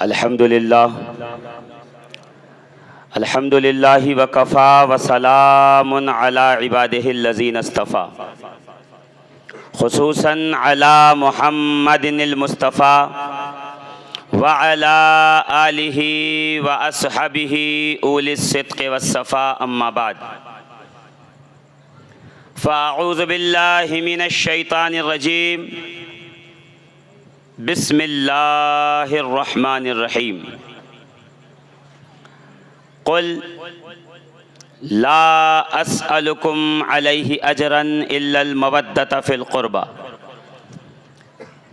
अल्हम्दुलिल्लाह अल्हम्दुलिल्लाहि वकफ़ा वसलामुन अला इबादिहिल्लज़ीना इस्तफ़ा खुसूसन अला मुहम्मदिनिल मुस्तफ़ा व अला आलिहि व अस्हबिहि उलिस सिद्क़ि वस्सफ़ा अम्मा बाद फ़अऊज़ु बिल्लाहि मिनश शैतानिर रजीम बिस्मिल्लाहिर रहमानिर रहीम क़ुल ला अस्अलुकुम अलैहि अजरन इल्लल मवद्दत फ़िल क़ुरबा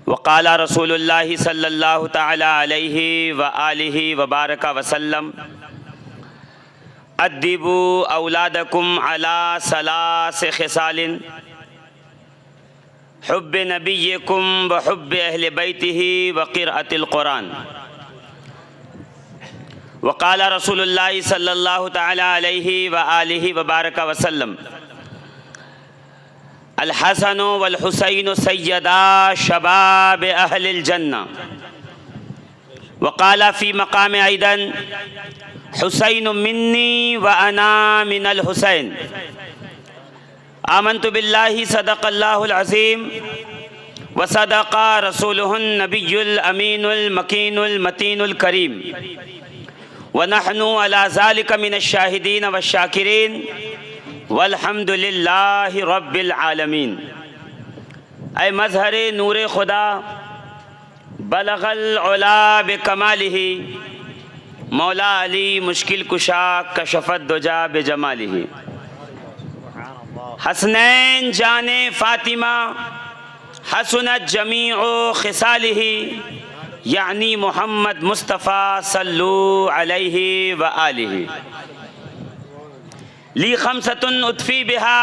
वक़ाला रसूलुल्लाहि सल्लल्लाहु तआला अलैहि व आलिहि व बारक वसल्लम अद्दिबू औलादकुम अला सलास ख़िसालिन हुब्ब नबिय्यकुम व हुब्ब अहले बैतिही व क़िराअतिल क़ुरान वक़ाला रसूलुल्लाहि सल्लल्लाहु तआला अलैहि व आलिहि व बारक वसल्लम अल हसनु वल हुसैनु सय्यदा शबाब अहलिल जन्ना वक़ाला फ़ी मक़ाम ऐदन हुसैन मिन्नी व अना मिनल हुसैन आमन्तु बिल्लाहि सदक़ल्लाहुल अज़ीम व सदक़ा रसूलुहुन नबियुल अमीनुल मकीनुल मतीनुल करीम व नहनु अला ज़ालिका मिनश शाहिदीन व शाकिरीन वल्हम्दुलिल्लाहि रब्बिल आलमीन। ऐ मज़हर नूर खुदा बलगल उला बिकमालिही मौला अली मुश्किल कुशा कशफत दुजा बिजमालिही हसनैन जाने फ़ातिमा हसनत जमीउ खिसालिही यानी मोहम्मद मुस्तफ़ा सल्लु अलैहि व आलिहि ली खमसतुन उतफ़ी बिहा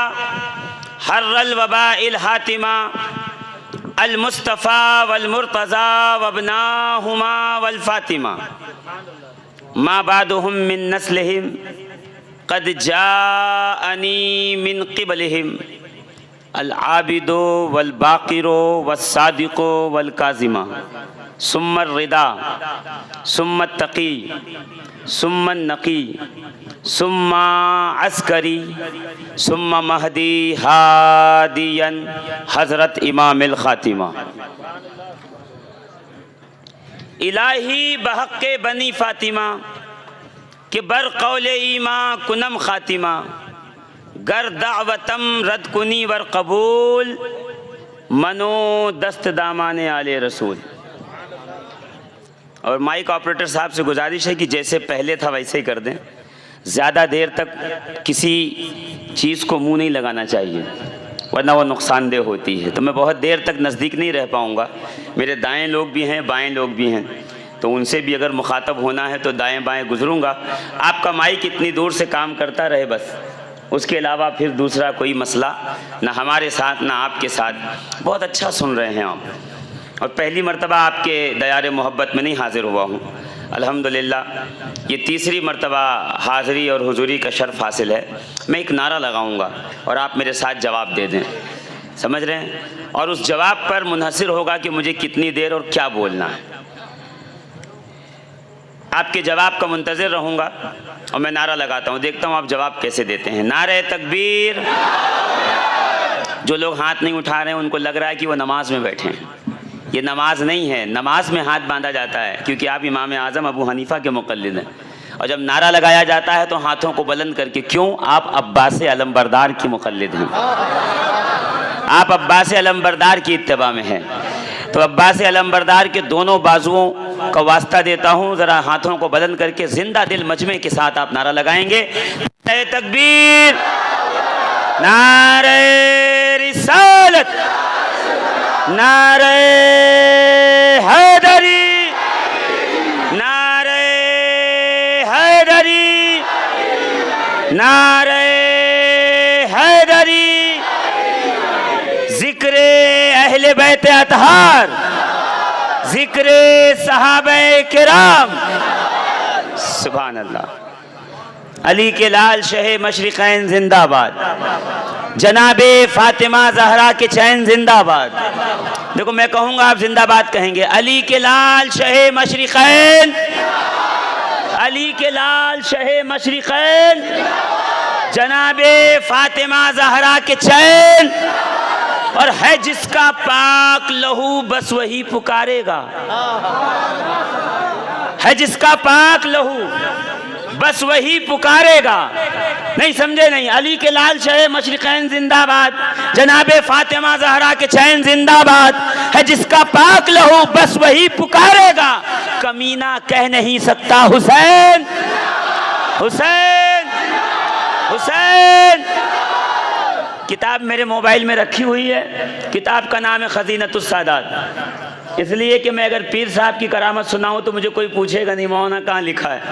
हर्रल वबाइल हातिमा अल मुस्तफ़ा वल मुर्तज़ा वबनाहुमा वल फ़ातिमा मा बादुहुम मिन नस्लिहिम क़द जाअनी मिन क़िबलिहिम अल आबिदो वल बाक़िरो वस्सादिक़ो वल काज़िमा सुम्मर रिदा सुम्मत तक़ी सुम्मन नक़ी सुम्मा अस्करी सुम्मा महदी हादियन हज़रत इमामिल ख़ातिमा इलाही बहक़्क़े बनी फ़ातिमा कि बर क़ौले ईमा कुनम ख़ातिमा गर दावतम रद कुनी वर कबूल मनो दस्त दामाने आले रसूल। और माइक ऑपरेटर साहब से गुजारिश है कि जैसे पहले था वैसे ही कर दें, ज़्यादा देर तक किसी चीज़ को मुंह नहीं लगाना चाहिए वरना वो नुकसानदेह होती है। तो मैं बहुत देर तक नज़दीक नहीं रह पाऊँगा, मेरे दाएं लोग भी हैं बाएं लोग भी हैं, तो उनसे भी अगर मुखातब होना है तो दाएं बाएं गुजरूँगा। आपका माइक इतनी दूर से काम करता रहे बस, उसके अलावा फिर दूसरा कोई मसला ना हमारे साथ ना आपके साथ। बहुत अच्छा सुन रहे हैं आप, और पहली मर्तबा आपके दयार मोहब्बत में नहीं हाज़िर हुआ हूँ अल्हम्दुलिल्लाह। ये तीसरी मर्तबा हाज़िरी और हुज़ूरी का शर्फ़ हासिल है। मैं एक नारा लगाऊंगा और आप मेरे साथ जवाब दे दें, समझ रहे हैं? और उस जवाब पर मुनहसिर होगा कि मुझे कितनी देर और क्या बोलना है। आपके जवाब का मुंतज़िर रहूँगा और मैं नारा लगाता हूँ, देखता हूँ आप जवाब कैसे देते हैं। नारे तकबीर। जो लोग हाथ नहीं उठा रहे हैं उनको लग रहा है कि वो नमाज में बैठे हैं। ये नमाज नहीं है, नमाज में हाथ बांधा जाता है क्योंकि आप इमाम आज़म अबू हनीफ़ा के मुक़ल्लिद हैं। और जब नारा लगाया जाता है तो हाथों को बुलंद करके, क्यों? आप अब्बास अलमबरदार की मुक़ल्लिद हैं, आप अब्बास अलमबरदार की इत्तिबा में हैं। तो अब्बास अलमबरदार के दोनों बाजुओं का वास्ता देता हूँ, ज़रा हाथों को बुलंद करके जिंदा दिल मजमे के साथ आप नारा लगाएंगे। तकबीर, नारे रिसालत, नारे हैदरी, नारे हैदरी, नारे हैदरी। ज़िक्रे अहले बैत अतहार, ज़िक्रे सहाबे किराम। सुभान अल्लाह। अली के लाल शहे मशरिक़ैन जिंदाबाद। जनाबे फातिमा जहरा के चैन जिंदाबाद। देखो मैं कहूँगा आप जिंदाबाद कहेंगे। अली के लाल शहे मशरिक़ैन, अली के लाल शहे मशरिक़ैन, जनाबे फातिमा जहरा के चैन। और है जिसका पाक लहू बस वही पुकारेगा, है जिसका पाक लहू बस वही पुकारेगा। नहीं समझे नहीं? अली के लाल शहे मशरिक़ैन जिंदाबाद, जनाबे फातिमा जहरा के चैन जिंदाबाद। है जिसका पाक लहू बस वही पुकारेगा, कमीना कह नहीं सकता हुसैन, हुसैन, हुसैन। किताब मेरे मोबाइल में रखी हुई है, किताब का नाम है खज़ीनतुस सादात। इसलिए कि मैं अगर पीर साहब की करामत सुनाऊं तो मुझे कोई पूछेगा नहीं मौलाना कहाँ लिखा है।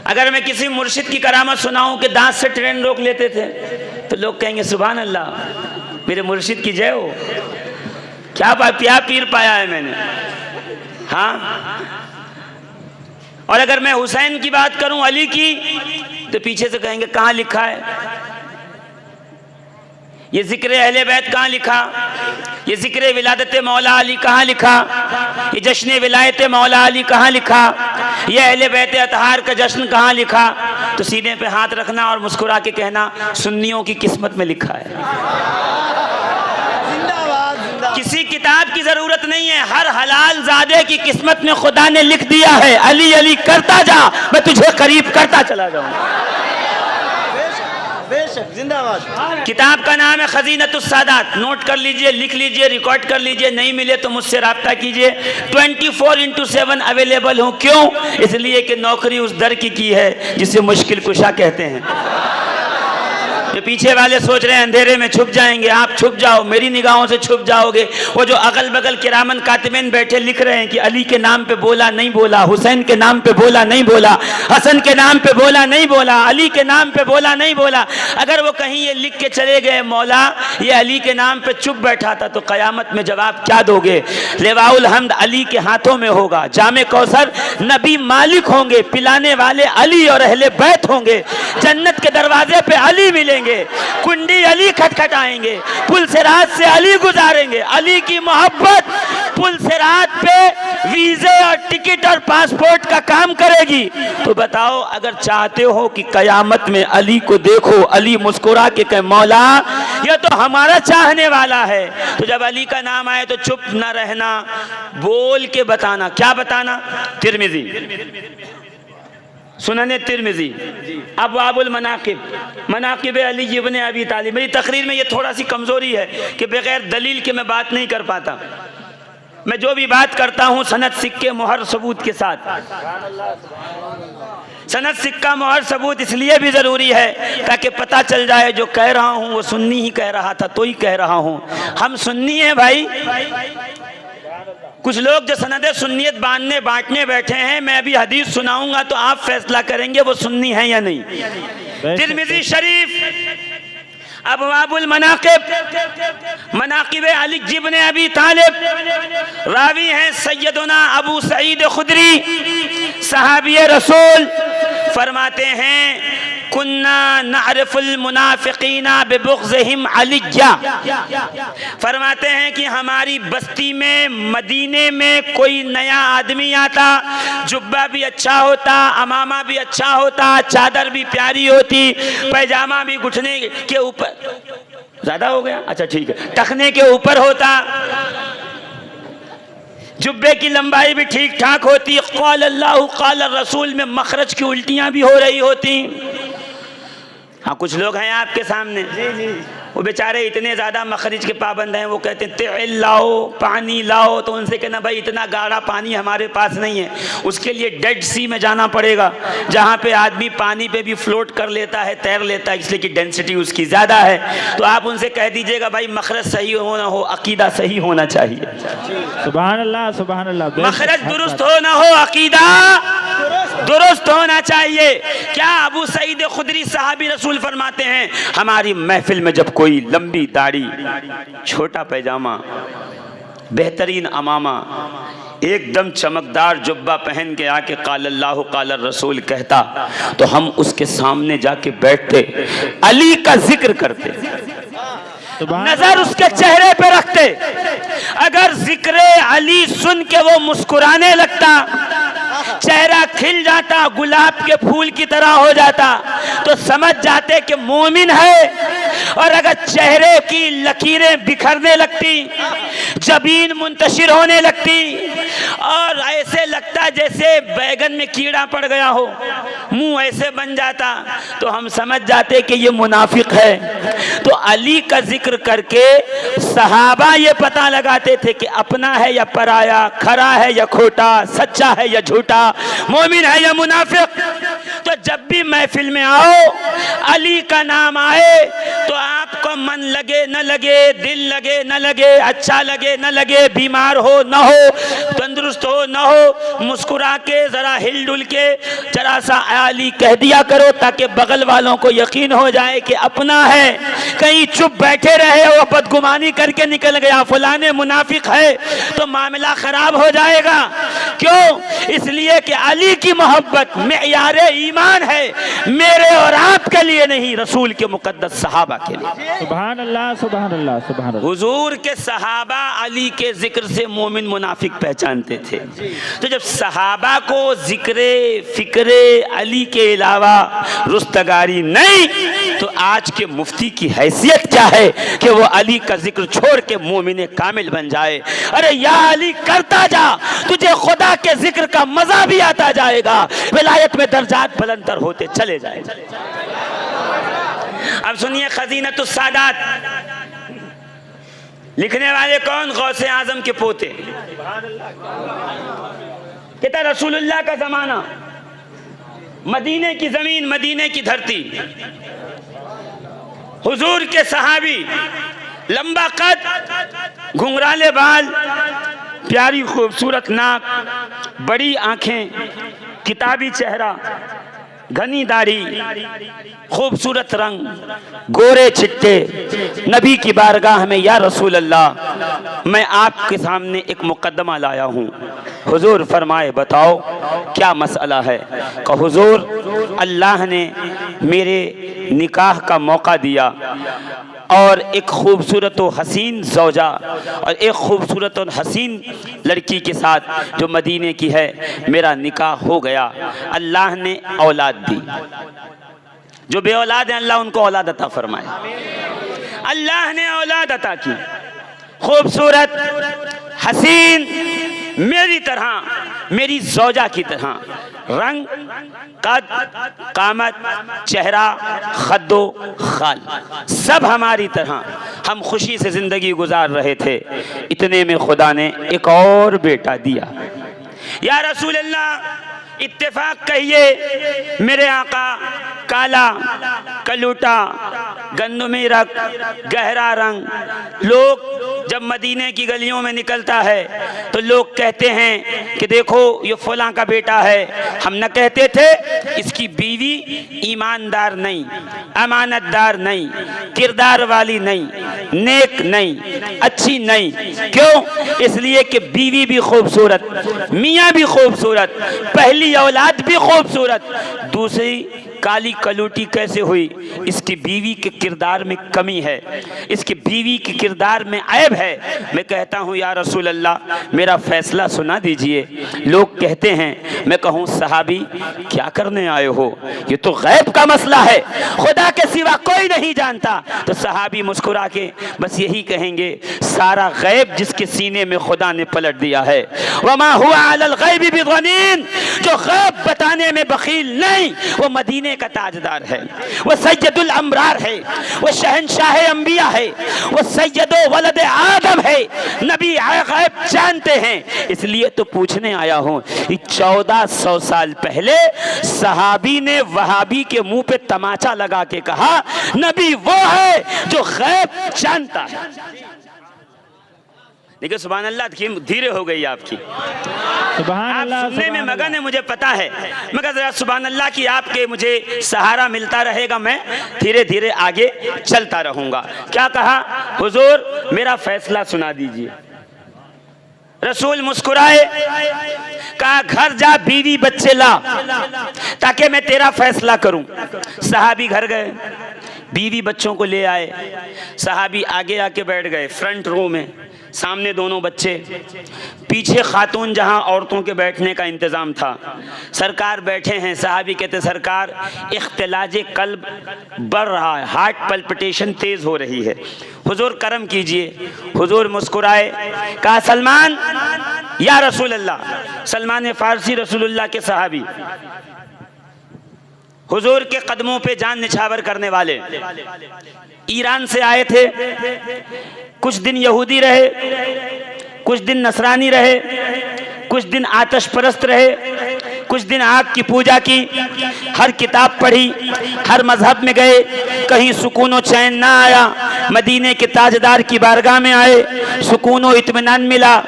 अगर मैं किसी मुर्शिद की करामत सुनाऊं कि दांत से ट्रेन रोक लेते थे तो लोग कहेंगे सुभान अल्लाह, मेरे मुर्शिद की जय हो। क्या पीर पाया है मैंने। हाँ, और अगर मैं हुसैन की बात करूं, अली की, तो पीछे से कहेंगे कहाँ लिखा है ये जिक्र अहले बैत, कहाँ लिखा? ये जिक्र विलादत मौला अली कहाँ लिखा? ये जश्न विलायत मौला अली कहाँ लिखा? ये अहले बैत अतहार का जश्न कहाँ लिखा? तो सीने पे हाथ रखना और मुस्कुरा के कहना सुन्नियों की किस्मत में लिखा है। किसी किताब की जरूरत नहीं है, हर हलाल जादे की किस्मत में खुदा ने लिख दिया है, अली अली करता जा, मैं तुझे करीब करता चला जाऊंगा। जिंदाबाद। किताब का नाम है खज़ीनतुस सादात। नोट कर लीजिए, लिख लीजिए, रिकॉर्ड कर लीजिए। नहीं मिले तो मुझसे राब्ता कीजिए। 24/7 अवेलेबल हूँ। क्यों? इसलिए कि नौकरी उस दर की है जिसे मुश्किल कुशा कहते हैं। जो पीछे वाले सोच रहे हैं अंधेरे में छुप जाएंगे, आप छुप जाओ, मेरी निगाहों से छुप जाओगे। वो जो अगल बगल किरामन कातिबिन बैठे लिख रहे हैं कि अली के नाम पे बोला नहीं बोला, हुसैन के नाम पे बोला नहीं बोला, हसन के नाम पे बोला नहीं बोला, अली के नाम पे बोला नहीं बोला, अगर वो कहीं ये लिख के चले गए मौला ये अली के नाम पे चुप बैठा था तो क़यामत में जवाब क्या दोगे? लिवाउल हम्द अली के हाथों में होगा, जामे कौसर नबी मालिक होंगे, पिलाने वाले अली और अहले बैत होंगे, जन्नत के दरवाजे पे अली मिलेंगे, कुंडी अली खटखटाएंगे, पुल से रात से अली गुजारेंगे। अली की मोहब्बत पुल से रात पे वीजे और टिकट और पासपोर्ट का काम करेगी। तो बताओ अगर चाहते हो कि कयामत में अली को देखो, अली मुस्कुरा के कहे मौला ये तो हमारा चाहने वाला है, तो जब अली का नाम आए तो चुप न रहना, बोल के बताना। क्या बताना? तिरमिज़ी, सुनने तिरमिज़ी, अब्वाबुल मनाकिब, मनाकिब अली इब्न अबी तालिब। मेरी तकरीर में ये थोड़ा सी कमज़ोरी है कि बगैर दलील के मैं बात नहीं कर पाता। मैं जो भी बात करता हूँ सनद सिक्के मोहर सबूत के साथ। सनद सिक्का मोहर सबूत इसलिए भी ज़रूरी है ताकि पता चल जाए जो कह रहा हूँ वो सुन्नी ही कह रहा था तो ही कह रहा हूँ। हम सुन्नी हैं भाई। कुछ लोग जो सनदे सुन्नियत बांटने बैठे हैं, मैं अभी हदीस सुनाऊंगा तो आप फैसला करेंगे वो सुन्नी है या नहीं। तिरमिज़ी शरीफ अब्वाबुल मनाकिब, मनाकिब अली इब्न अबी तालिब, रावी हैं सैयदना अबू सईद खुदरी सहाबी रसूल। फरमाते हैं कुन्ना नअरिफुल मुनाफिकीना बिबुग़्ज़िहिम अलिय्या। फरमाते हैं कि हमारी बस्ती में मदीने में कोई नया आदमी आता, जुब्बा भी अच्छा होता, अमामा भी अच्छा होता, चादर भी प्यारी होती, पैजामा भी घुटने के ऊपर, ज़्यादा हो गया, अच्छा ठीक है, टखने के ऊपर होता, जुब्बे की लंबाई भी ठीक ठाक होती, क़ाल अल्लाहु क़ाल रसूल में मखरज की उल्टियाँ भी हो रही होती। हाँ कुछ लोग हैं आपके सामने वो बेचारे इतने ज़्यादा मखरिज के पाबंद हैं, वो कहते हैं तेल लाओ, पानी लाओ, तो उनसे कहना भाई इतना गाढ़ा पानी हमारे पास नहीं है, उसके लिए डेड सी में जाना पड़ेगा जहाँ पे आदमी पानी पे भी फ्लोट कर लेता है, तैर लेता है, इसलिए कि डेंसिटी उसकी ज़्यादा है। तो आप उनसे कह दीजिएगा भाई मखरज सही होना हो, अकीदा सही होना चाहिए। सुभान अल्लाह, सुभान अल्लाह। मखरज दुरुस्त हो ना हो, अकीदा दुरुस्त होना चाहिए। क्या अबू सईद खुदरी सहाबी रसूल फरमाते हैं हमारी महफिल में जब कोई लंबी दाढ़ी, छोटा पैजामा, बेहतरीन अमामा, एकदम चमकदार जुब्बा पहन के आके काल अल्लाह काल रसूल कहता तो हम उसके सामने जाके बैठते, अली का जिक्र करते, नजर उसके चेहरे पे रखते। अगर जिक्र अली सुन के वो मुस्कुराने लगता, चेहरा खिल जाता, गुलाब के फूल की तरह हो जाता, तो समझ जाते कि मोमिन है। और अगर चेहरे की लकीरें बिखरने लगती, जबीन मुंतशिर होने लगती और ऐसे लगता जैसे बैगन में कीड़ा पड़ गया हो, मुंह ऐसे बन जाता, तो हम समझ जाते कि ये मुनाफिक है। तो अली का जिक्र करके सहाबा ये पता लगाते थे कि अपना है या पराया, खरा है या खोटा, सच्चा है या झूठा, मोमिन है या मुनाफिक। तो जब भी महफिल में आओ, अली का नाम आए तो आपको मन लगे न लगे, दिल लगे न लगे, अच्छा लगे न लगे, बीमार हो न हो, तंदुरुस्त हो न हो, मुस्कुरा के जरा हिलडुल के जरा सा अली कह दिया करो, ताकि बगल वालों को यकीन हो जाए कि अपना है। कहीं चुप बैठे रहे और बदगुमानी करके निकल गया फलाने मुनाफिक है, तो मामला खराब हो जाएगा। क्यों? इसलिए कि अली की मोहब्बत मेयारे ईमान है, मेरे और आपके लिए नहीं, रसूल के मुकद्दस सहाबा के लिए। सुभान अल्लाह, सुभान अल्लाह, सुभान अल्लाह। हुजूर के सहाबा अली के जिक्र से मोमिन मुनाफिक पहचानते थे। तो जब सहाबा को जिक्रे फिक्रे अली के अलावा रुस्तगारी नहीं, तो आज के मुफ्ती की हैसियत क्या है कि वो अली का जिक्र छोड़ के मोमिन कामिल बन जाए। अरे या अली करता जा, तुझे खुदा के जिक्र का मजा भी आता जाएगा, विलायत में दर्जात बुलंदतर होते चले जाएंगे। अब सुनिए खजीनतुस सादात, लिखने वाले कौन? गौसे आजम के पोते। कहता रसूलुल्लाह का जमाना, मदीने की जमीन, मदीने की धरती, हुजूर के सहाबी, लंबा कद, घुंघराले बाल, प्यारी खूबसूरत नाक, बड़ी आंखें, किताबी चेहरा, घनी दाढ़ी, खूबसूरत रंग, गोरे छिट्टे, नबी की बारगाह में या रसूल अल्लाह मैं आपके सामने एक मुकद्दमा लाया हूँ। हुजूर फरमाए बताओ क्या मसला है? कि हुजूर अल्लाह ने मेरे निकाह का मौका दिया और एक खूबसूरत व हसीन ज़ौजा और एक खूबसूरत और हसीन लड़की के साथ जो मदीने की है मेरा निकाह हो गया। अल्लाह ने औलाद दी, जो बे औलाद हैं अल्लाह उनको औलाद अता फरमाए। अल्लाह ने औलाद अता की, खूबसूरत हसीन, मेरी तरह, मेरी ज़ौजा की तरह, रंग, कद, कामत, चेहरा, खद्दो खाल सब हमारी तरह। हम खुशी से ज़िंदगी गुजार रहे थे, इतने में खुदा ने एक और बेटा दिया। या रसूल अल्लाह इत्तेफाक कहिए, मेरे आका काला, कलूटा, गंदुमी रंग, गहरा रंग। लोग जब मदीने की गलियों में निकलता है तो लोग कहते हैं कि देखो ये फलां का बेटा है। हम न कहते थे इसकी बीवी ईमानदार नहीं, अमानतदार नहीं, किरदार वाली नहीं, नेक नहीं, अच्छी नहीं। क्यों? इसलिए कि बीवी भी खूबसूरत, मियाँ भी खूबसूरत, पहली औलाद भी खूबसूरत, दूसरी काली कलूटी कैसे हुई? इसकी बीवी के किरदार में कमी है, इसकी बीवी के किरदार में ऐब है। मैं कहता हूँ या रसूल अल्लाह मेरा फैसला सुना दीजिए। लोग कहते हैं, मैं कहूँ सहाबी क्या करने आए हो? ये तो गैब का मसला है, खुदा के सिवा कोई नहीं जानता। तो सहाबी मुस्कुरा के बस यही कहेंगे, सारा गैब जिसके सीने में खुदा ने पलट दिया है। वमा हुआ अलल गैबि बिज़नीन, जो गैब बताने में बखील नहीं, वो मदीने का ताजदार है, वो सैयदुल अमरार है, वो शहंशाह अंबिया है, वो सैयदो वलद आदम है। नबी गैब जानते हैं। इसलिए तो पूछने आया हूं, 1400 साल पहले सहाबी ने वहाबी के मुंह पे तमाचा लगा के कहा, नबी वो है जो गैब जानता है। देखिए सुभान अल्लाह, धीरे हो गई आपकी, आप सुनने में मगन है, मुझे पता है, मगर जरा सुभान अल्लाह की आपके मुझे सहारा मिलता रहेगा, मैं धीरे धीरे आगे चलता रहूंगा। क्या कहा? हुजूर मेरा फैसला सुना दीजिए। रसूल मुस्कुराए, कहा घर जा बीवी बच्चे ला ताकि मैं तेरा फैसला करूं। सहाबी घर गए, बीवी बच्चों को ले आए। सहाबी आगे आके बैठ गए फ्रंट रो में, सामने दोनों बच्चे, पीछे खातून जहां औरतों के बैठने का इंतज़ाम था। सरकार बैठे हैं। सहाबी कहते सरकार इख्तिलाजे कल्ब बढ़ रहा है, हार्ट पल्पिटेशन तेज़ हो रही है, हुजूर करम कीजिए। हुजूर मुस्कुराए, कहा सलमान या रसूल अल्लाह। सलमान फ़ारसी रसूलुल्लाह के सहाबी, हुजूर के कदमों पे जान निछावर करने वाले, ईरान से आए थे। कुछ दिन यहूदी रहे, कुछ दिन नसरानी रहे, कुछ दिन आतश परस्त रहे, कुछ दिन आग की पूजा की, हर किताब पढ़ी, हर मजहब में गए, कहीं सुकून व चैन ना आया। मदीने के ताजदार की बारगाह में आए, सुकून व इत्मीनान मिला,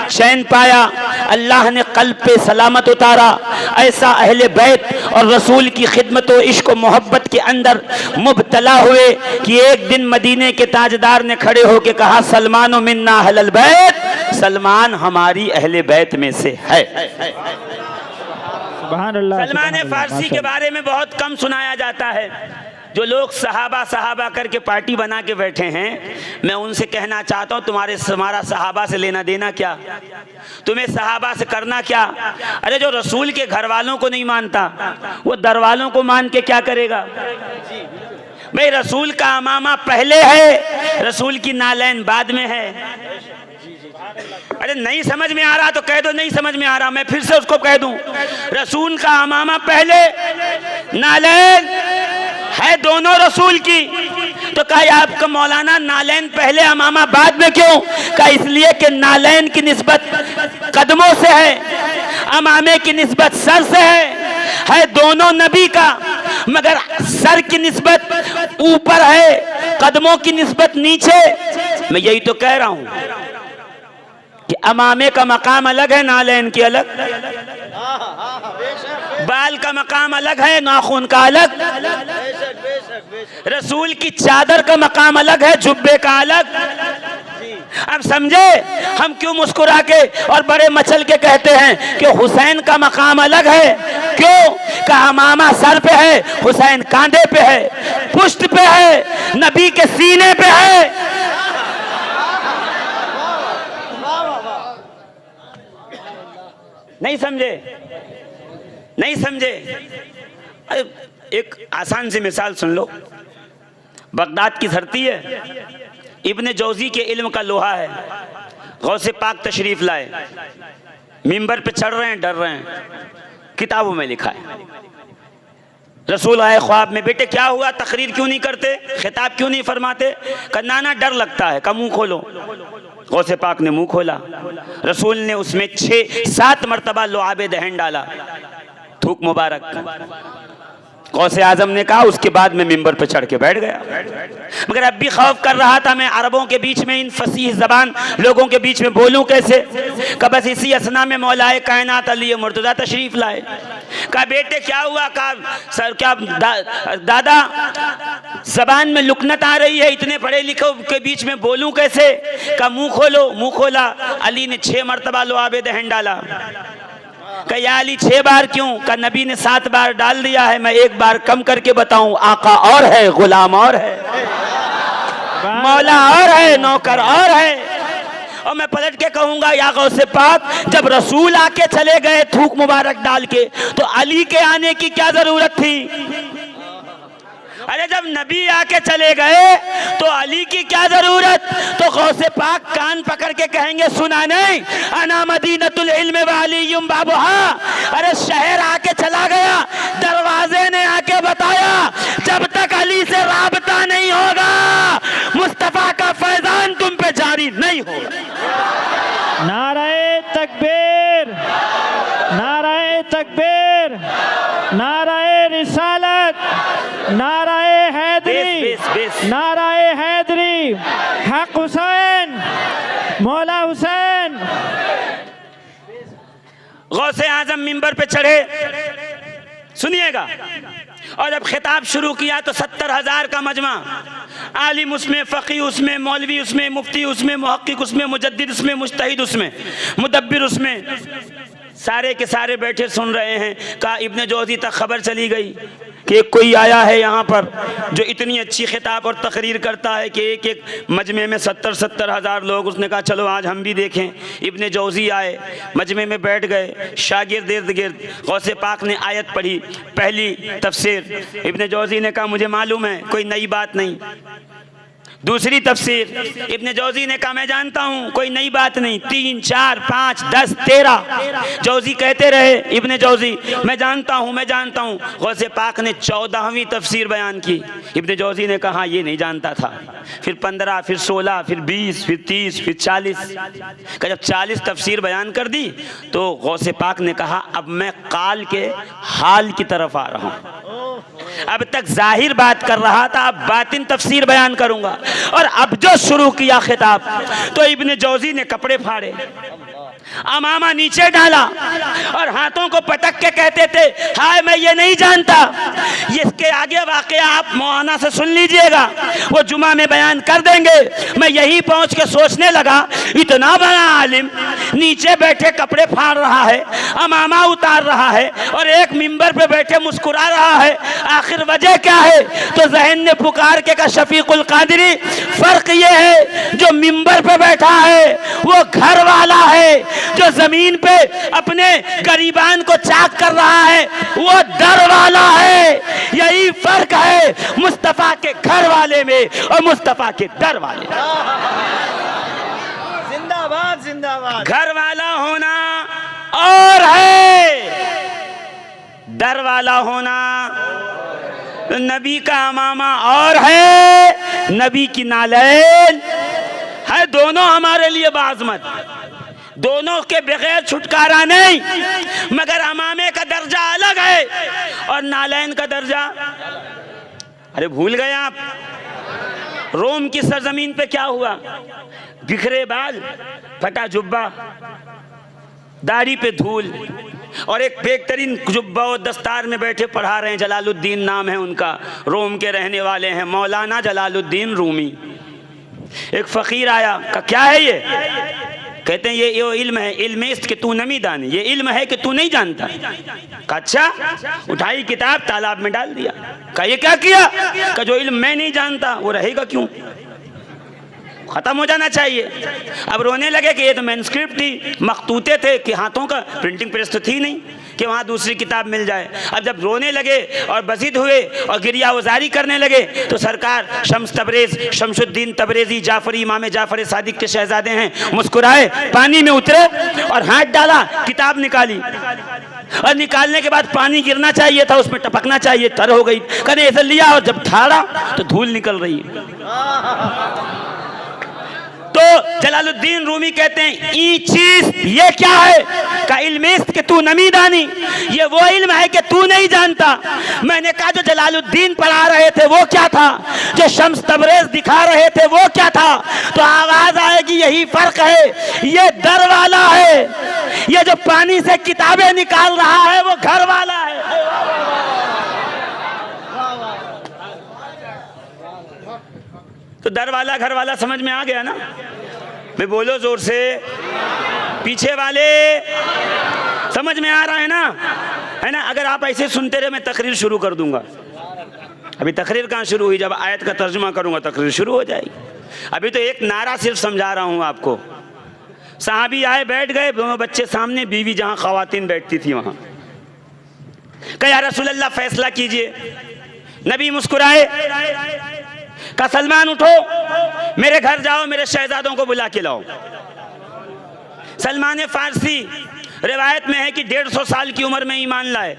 चैन पाया। अल्लाह ने कल्ब पे सलामत उतारा। ऐसा अहले बैत और रसूल की खिदमत व इश्क व मोहब्बत के अंदर मुब्तला हुए कि एक दिन मदीने के ताजदार ने खड़े होकर कहा सलमान मिन्ना अहलल बैत, सलमान हमारी अहले बैत में से है। सलमान फारसी के बारे में बहुत कम सुनाया जाता है। जो लोग सहाबा सहाबा करके पार्टी बना के बैठे हैं, मैं उनसे कहना चाहता हूँ तुम्हारा सहाबा से लेना देना क्या, तुम्हें सहाबा से करना क्या। अरे जो रसूल के घर वालों को नहीं मानता वो दर वालों को मान के क्या करेगा। भाई रसूल का अमामा पहले है, रसूल की नालैन बाद में है। अरे नहीं समझ में आ रहा तो कह दो नहीं समझ में आ रहा, मैं फिर से उसको कह दूं, रसूल का अमामा पहले, नालैन है दोनों रसूल की। तो कहा आपका मौलाना नालैन पहले अमामा बाद में क्यों। कहा इसलिए कि नालैन की निस्बत कदमों से है, अमामे की निस्बत सर से है दोनों नबी का, मगर सर की निस्बत ऊपर है, कदमों की निस्बत नीचे। मैं यही तो कह रहा हूं कि अमामे का मकाम अलग है, नालैन की अलग, बाल का मकाम अलग है, नाखून का अलग, रसूल की चादर का मकाम अलग है, जुब्बे का अलग। अब समझे हम क्यों मुस्कुरा के और बड़े मचल के कहते हैं कि हुसैन का मकाम अलग है। क्यों का अमामा सर पे है, हुसैन कांधे पे है, पुष्ट पे है, नबी के सीने पे है। नहीं समझे, नहीं समझे। अरे एक आसान सी मिसाल सुन लो। बगदाद की धरती है, इब्ने जौजी के इल्म का लोहा है, गौसे पाक तशरीफ लाए, मिंबर पे चढ़ रहे हैं, डर रहे हैं, किताबों में लिखा है। रसूल आए ख्वाब में, बेटे क्या हुआ, तकरीर क्यों नहीं करते, खिताब क्यों नहीं फरमाते। कहा नाना डर लगता है। का मुंह खोलो। गौसे पाक ने मुंह खोला, रसूल ने उसमें 6-7 मरतबा लुआब दहन डाला, थूक मुबारक। गौसे आजम ने कहा उसके बाद में मिंबर पर चढ़ के बैठ गया। मगर अब भी खौफ कर रहा था मैं अरबों के बीच में, इन फसीह जबान लोगों के बीच में बोलूं कैसे। कहा बस इसी असना में मौलाए कायनात अली मुर्तजा तशरीफ लाए। कहा बेटे क्या हुआ। कहा सर क्या दादा जबान में लुकनत आ रही है, इतने पढ़े लिखे के बीच में बोलूं कैसे। कहा मुंह खोलो। मुंह खोला, अली ने 6 मरतबा लुआब दहन डाला। कहा अली 6 बार क्यों। का नबी ने 7 बार डाल दिया है, मैं 1 बार कम करके बताऊं। आका और है, गुलाम और है, मौला और है, नौकर और है। और मैं पलट के कहूंगा या गौसे पाक, जब रसूल आके चले गए थूक मुबारक डाल के, तो अली के आने की क्या जरूरत थी। अरे जब नबी आके चले गए तो अली की क्या जरूरत। तो गौसे पाक कान पकड़ के कहेंगे सुना नहीं, अना मदीनतुल इल्म व अलीयुम बाबुहा। अरे शहर आके चला गया, दरवाजे ने आके बताया जब तक अली से राबता नहीं होगा मुस्तफा का फैजान तुम पे जारी नहीं होगा। नाराए तकबीर, नाराए तकबीर, नाराए रिसालत, नाराए हैदरी, नाराए हैदरी, हक हुसैन, मौला हुसैन। गौसे आजम मिंबर पे चढ़े, सुनिएगा, और जब खिताब शुरू किया तो 70,000 का मजमा, आलिम उसमें, फ़क़ीह उसमें, मौलवी उसमें, मुफ्ती उसमें, मुहक्किक उसमें, मुजद्दिद उसमें, मुज्तहिद उसमें, मुदब्बिर उसमें, सारे के सारे बैठे सुन रहे हैं। कहा इब्न जौज़ी तक खबर चली गई कि कोई आया है यहाँ पर जो इतनी अच्छी खिताब और तकरीर करता है कि एक एक मजमे में 70-70 हज़ार लोग। उसने कहा चलो आज हम भी देखें। इब्न जौज़ी आए, मजमे में बैठ गए, शागिर्द इर्द गिर्द। गौसे पाक ने आयत पढ़ी, पहली तफसीर। इब्न जौज़ी ने कहा मुझे मालूम है, कोई नई बात नहीं। दूसरी तफसीर इब्न जौज़ी ने कहा मैं जानता हूँ, कोई नई बात नहीं। 3, 4, 5, 10, 13 जौज़ी कहते रहे। इब्न जौज़ी मैं जानता हूँ, मैं जानता हूँ। गौसे पाक ने 14वीं तफसीर बयान की। इब्न जौज़ी ने कहा ये नहीं जानता था। फिर 15, फिर 16, फिर 20, फिर 30, फिर 40 का जब 40 तफसीर बयान कर दी तो गौसे पाक ने कहा अब मैं काल के हाल की तरफ आ रहा हूँ। अब तक जाहिर बात कर रहा था, अब बातिन तफसीर बयान करूंगा। और अब जो शुरू किया खिताब तो इब्न जौज़ी ने कपड़े फाड़े, अमामा नीचे डाला और हाथों को पटक के कहते थे हाय मैं ये नहीं जानता। ये इसके आगे वाकया आप मौलाना से सुन लीजिएगा, वो जुमा में बयान कर देंगे। मैं यहीं पहुंच के सोचने लगा इतना बड़ा आलिम नीचे बैठे कपड़े फाड़ रहा है, अमामा उतार रहा है और एक मिंबर पे बैठे मुस्कुरा रहा है, आखिर वजह क्या है? तो जहन ने पुकार के कहा शफीकुल कादरी फर्क ये है जो मिंबर पे बैठा है वो घर वाला है, जो जमीन पे अपने गरीबान को चाक कर रहा है वो दर वाला है। यही फर्क है मुस्तफा के घर वाले में और मुस्तफा के दर वाले। जिंदाबाद जिंदाबाद। घर वाला होना और है, दर वाला होना नबी का अमामा और है, नबी की नालैन है। दोनों हमारे लिए बाज़मत, दोनों के बगैर छुटकारा नहीं, मगर अमामे का दर्जा अलग है और नालैन का दर्जा। अरे भूल गए आप रोम की सरजमीन पे क्या हुआ? बिखरे बाल, फटा जुब्बा, दाढ़ी पे धूल और एक बेहतरीन जुब्बा और दस्तार में बैठे पढ़ा रहे हैं। जलालुद्दीन नाम है उनका, रोम के रहने वाले हैं, मौलाना जलालुद्दीन रूमी। एक फ़कीर आया, कहा क्या है ये? कहते हैं ये इल्म है, इल्म इस्त कि तू नमी दानी, ये इल्म है कि तू नहीं जानता। कहा अच्छा। उठाई किताब तालाब में डाल दिया। कहा ये क्या किया? कहा जो इल्म मैं नहीं जानता वो रहेगा क्यों, खत्म हो जाना चाहिए। अब रोने लगे कि ये तो मैनस्क्रिप्ट थी, मखतूते थे कि हाथों का, प्रिंटिंग प्रेस तो थी नहीं कि वहाँ दूसरी किताब मिल जाए। अब जब रोने लगे और बज़िद हुए और गिरिया वज़ारी करने लगे तो सरकार शम्स तबरेज़, शमशुद्दीन तबरेज़ी जाफरी, इमाम जाफर सादिक के शहजादे हैं, मुस्कुराए, पानी में उतरे और हाथ डाला, किताब निकाली और निकालने के बाद पानी गिरना चाहिए था, उसमें टपकना चाहिए, तर हो गई। कने ऐसे लिया और जब ठाड़ा तो धूल निकल रही है। तो जलालुद्दीन रूमी कहते हैं ये चीज ये क्या है? का इल्म कि तू नमी दानी, ये वो इल्म है कि तू नहीं जानता। मैंने कहा जो जलालुद्दीन पढ़ा रहे थे वो क्या था, जो शम्स तबरेज़ दिखा रहे थे वो क्या था? तो आवाज आएगी यही फर्क है, ये दर वाला है, ये जो पानी से किताबें निकाल रहा है वो घर वाला है। तो दर वाला घर वाला समझ में आ गया ना? मैं बोलो जोर से, पीछे वाले समझ में आ रहा है ना? है ना? अगर आप ऐसे सुनते रहे मैं तकरीर शुरू कर दूंगा। अभी तकरीर कहाँ शुरू हुई? जब आयत का तर्जुमा करूंगा तकरीर शुरू हो जाएगी। अभी तो एक नारा सिर्फ समझा रहा हूं आपको। साहबी आए, बैठ गए, दोनों बच्चे सामने, बीवी जहां खवातीन बैठती थी वहां। कहा या रसूल अल्लाह फैसला कीजिए। नबी मुस्कुराए, कहा सलमान उठो, मेरे घर जाओ, मेरे शहजादों को बुला के लाओ। सलमान फारसी रिवायत में है कि 150 साल की उम्र में ईमान लाए,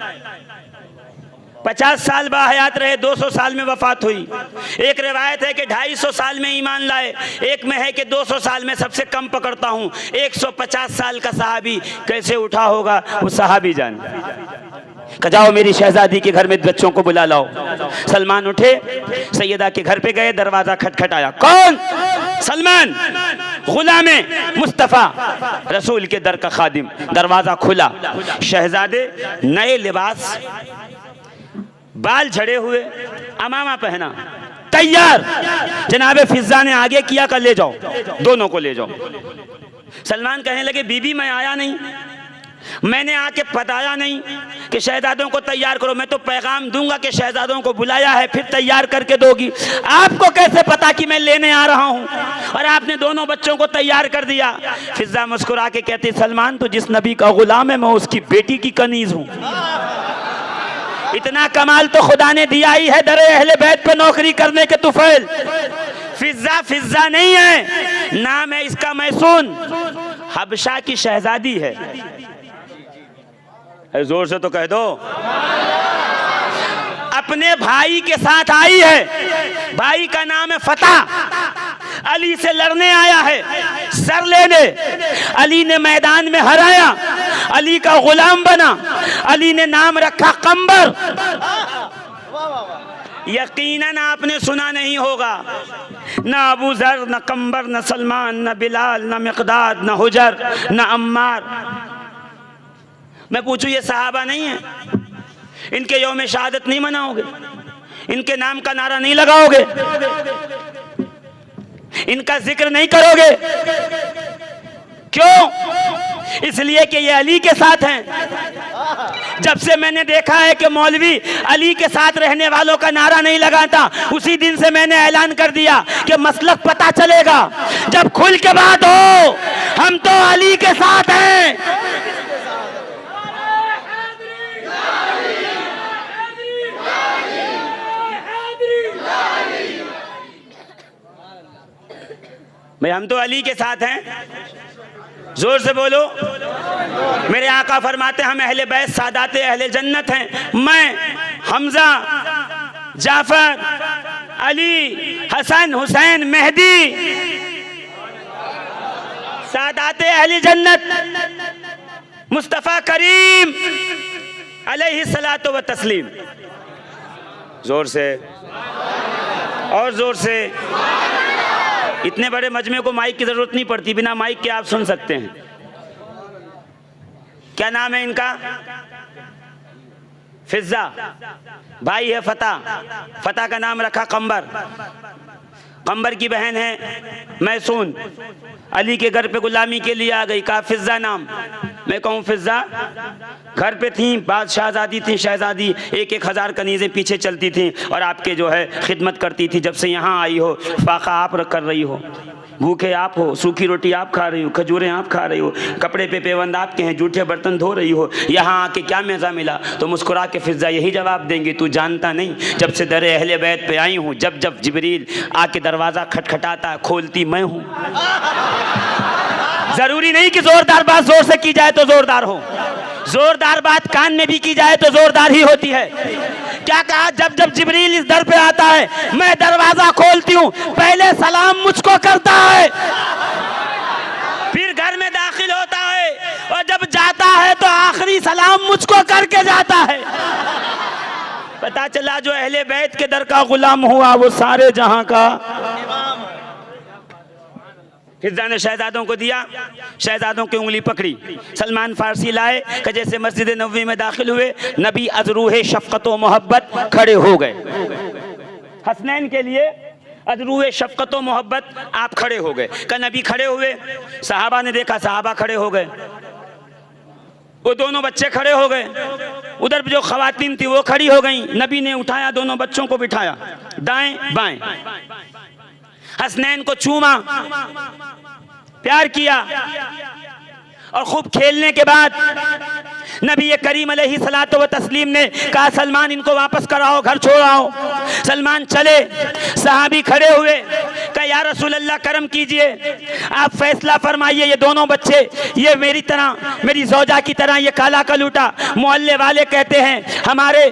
50 साल बाहयात रहे, 200 साल में वफात हुई। एक रिवायत है कि 250 साल में ईमान लाए, एक में है कि 200 साल में, सबसे कम पकड़ता हूं। 150 साल का सहाबी कैसे उठा होगा वो सहाबी जान। जाओ मेरी शहजादी के घर में बच्चों को बुला लाओ। सलमान उठे, सैयदा के घर पे गए, दरवाजा खटखटाया। कौन? सलमान, गुलामे मुस्तफ़ा, रसूल के दर का खादिम। दरवाजा खुला, शहजादे नए लिबास, बाल झड़े हुए, अमामा पहना, तैयार। जनाबे फिजा ने आगे किया, कर ले जाओ, दोनों को ले जाओ। सलमान कहने लगे बीबी मैं आया नहीं, मैंने आके बताया नहीं कि शहजादों को तैयार करो, मैं तो पैगाम दूंगा कि शहजादों को बुलाया है फिर तैयार करके दोगी, आपको कैसे पता कि मैं लेने आ रहा हूं और आपने दोनों बच्चों को तैयार कर दिया। फिजा मुस्कुरा के कहती सलमान तो जिस नबी का गुलाम है मैं उसकी बेटी की कनीज हूं। इतना कमाल तो खुदा ने दिया ही है दरे अहले बैत पे नौकरी करने के तुफैल। फिजा नहीं है, नाम है इसका मैसून, हबशा की शहजादी है। जोर से तो कह दो। अपने भाई के साथ आई है, भाई का नाम है फतह, अली से लड़ने आया है, सर लेने। अली ने मैदान में हराया, अली का गुलाम बना, अली ने नाम रखा कंबर। यकीनन आपने सुना नहीं होगा, न अबू जर, न कंबर, न सलमान, न बिलाल, न मिक़दाद, न हुजर, न अम्मार। मैं पूछूं ये सहाबा नहीं है? इनके यौम शहादत नहीं मनाओगे? इनके नाम का नारा नहीं लगाओगे? इनका जिक्र नहीं करोगे? क्यों? इसलिए कि ये अली के साथ हैं। जब से मैंने देखा है कि मौलवी अली के साथ रहने वालों का नारा नहीं लगाता, उसी दिन से मैंने ऐलान कर दिया कि मसलक पता चलेगा जब खुल के बात हो, हम तो अली के साथ हैं। भाई हम तो अली के साथ हैं, जोर से बोलो। मेरे आका फरमाते हम अहले बैत सादाते अहले जन्नत हैं। मैं, हमजा, जाफर, अली, हसन, हुसैन, मेहदी, सादाते अहले जन्नत, मुस्तफ़ा करीम अलैहिस्सलातु व तस्लीम। जोर से और जोर से। इतने बड़े मजमे को माइक की जरूरत नहीं पड़ती, बिना माइक के आप सुन सकते हैं। क्या नाम है इनका? फिजा, भाई है फतह, फतह का नाम रखा कंबर, कंबर की बहन है मैसून। अली के घर पे गुलामी के लिए आ गई, कहा फिजा नाम। मैं कहूँ फिजा घर पे थी, बादशाहजादी थी, शहजादी, 1,000 कनीज़ें पीछे चलती थी और आपके जो है खिदमत करती थी। जब से यहाँ आई हो फाका आप कर रही हो, भूखे आप हो, सूखी रोटी आप खा रही हो, खजूरें आप खा रही हो, कपड़े पे पेबंद आपके हैं, जूठे बर्तन धो रही हो, यहाँ आके क्या मज़ा मिला? तो मुस्कुरा के फिजा यही जवाब देंगे, तू जानता नहीं जब से दरे अहले बैत पे आई हूँ, जब जब जिब्रील आके दरवाज़ा खटखटाता खोलती मैं हूँ। ज़रूरी नहीं कि ज़ोरदार बात ज़ोर से की जाए तो ज़ोरदार हो, ज़ोरदार बात कान में भी की जाए तो ज़ोरदार ही होती है। क्या कहा? जब जब जिब्रील इस दर पे आता है मैं दरवाजा खोलती हूँ, पहले सलाम मुझको करता है, फिर घर में दाखिल होता है और जब जाता है तो आखिरी सलाम मुझको करके जाता है। पता चला जो अहले बैत के दर का गुलाम हुआ वो सारे जहां का। फिजा ने शहजादों को दिया, शहजादों की उंगली पकड़ी, सलमान फारसी लाए कि जैसे मस्जिद नबवी में दाखिल हुए नबी अजरूहे शफ़क़त व मोहब्बत खड़े हो गए। हसनैन के लिए अजरूहे शफ़क़त व मोहब्बत आप खड़े हो गए। का नबी खड़े हुए, सहाबा ने देखा, सहाबा खड़े हो गए, वो दोनों बच्चे खड़े हो गए, उधर जो ख़वातीन थी वो खड़ी हो गई। नबी ने उठाया, दोनों बच्चों को बिठाया, दाएं बाएं, हसनैन को चूमा, प्यार किया और खूब खेलने के बाद नबी करीम अलैहिस्सलातु व तस्लीम ने कहा सलमान इनको वापस कराओ, घर छोड़ आओ। सलमान चले, सहाबी खड़े हुए, कहा या रसूल अल्लाह करम कीजिए, आप फैसला फरमाइए, ये दोनों बच्चे ये मेरी तरह, मेरी ज़ौजा की तरह ये काला कलूटा। मोहल्ले वाले कहते हैं हमारे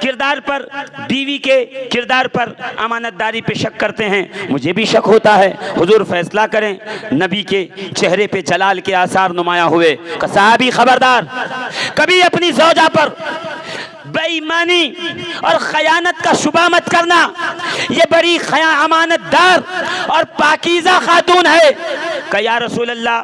किरदार पर, बीवी के किरदार पर, अमानतदारी पे शक करते हैं, मुझे भी शक होता है, हुजूर फैसला करें। नबी के चेहरे पे जलाल के आसार नुमाया हुए। सहाबी खबरदार, कभी अपनी ज़ौजा पर बेईमानी और खयानत का शुबा मत करना। ये बड़ी अमानतदार और पाकीज़ा खातून है, कहा या रसूल अल्लाह,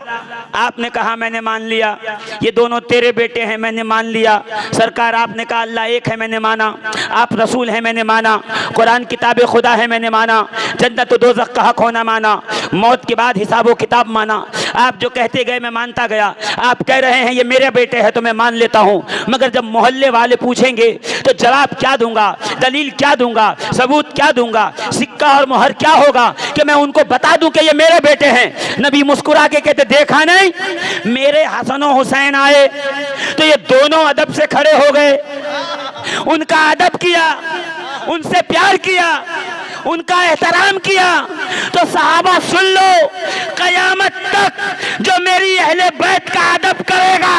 आपने कहा मैंने मान लिया, ये दोनों तेरे बेटे हैं मैंने मान लिया। सरकार आपने कहा अल्लाह एक है मैंने माना, आप रसूल हैं मैंने माना, कुरान किताब खुदा है मैंने माना, जन्नत दोज़ख का हक होना माना, मौत के बाद हिसाब व किताब माना। आप जो कहते गए मैं मानता गया। आप कह रहे हैं ये मेरे बेटे हैं तो मैं मान लेता हूँ, मगर जब मोहल्ले वाले पूछेंगे तो जवाब क्या दूंगा, दलील क्या दूंगा, सबूत क्या दूंगा, सिक्का और मोहर क्या होगा कि मैं उनको बता दूं कि ये मेरे बेटे हैं। नबी मुस्कुरा के कहते देखा नहीं, मेरे हसन और हुसैन आए तो ये दोनों अदब से खड़े हो गए, उनका अदब किया, उनसे प्यार किया, उनका एहतराम किया। तो सहाबा सुन लो, कयामत तक जो मेरी अहले बैत का अदब करेगा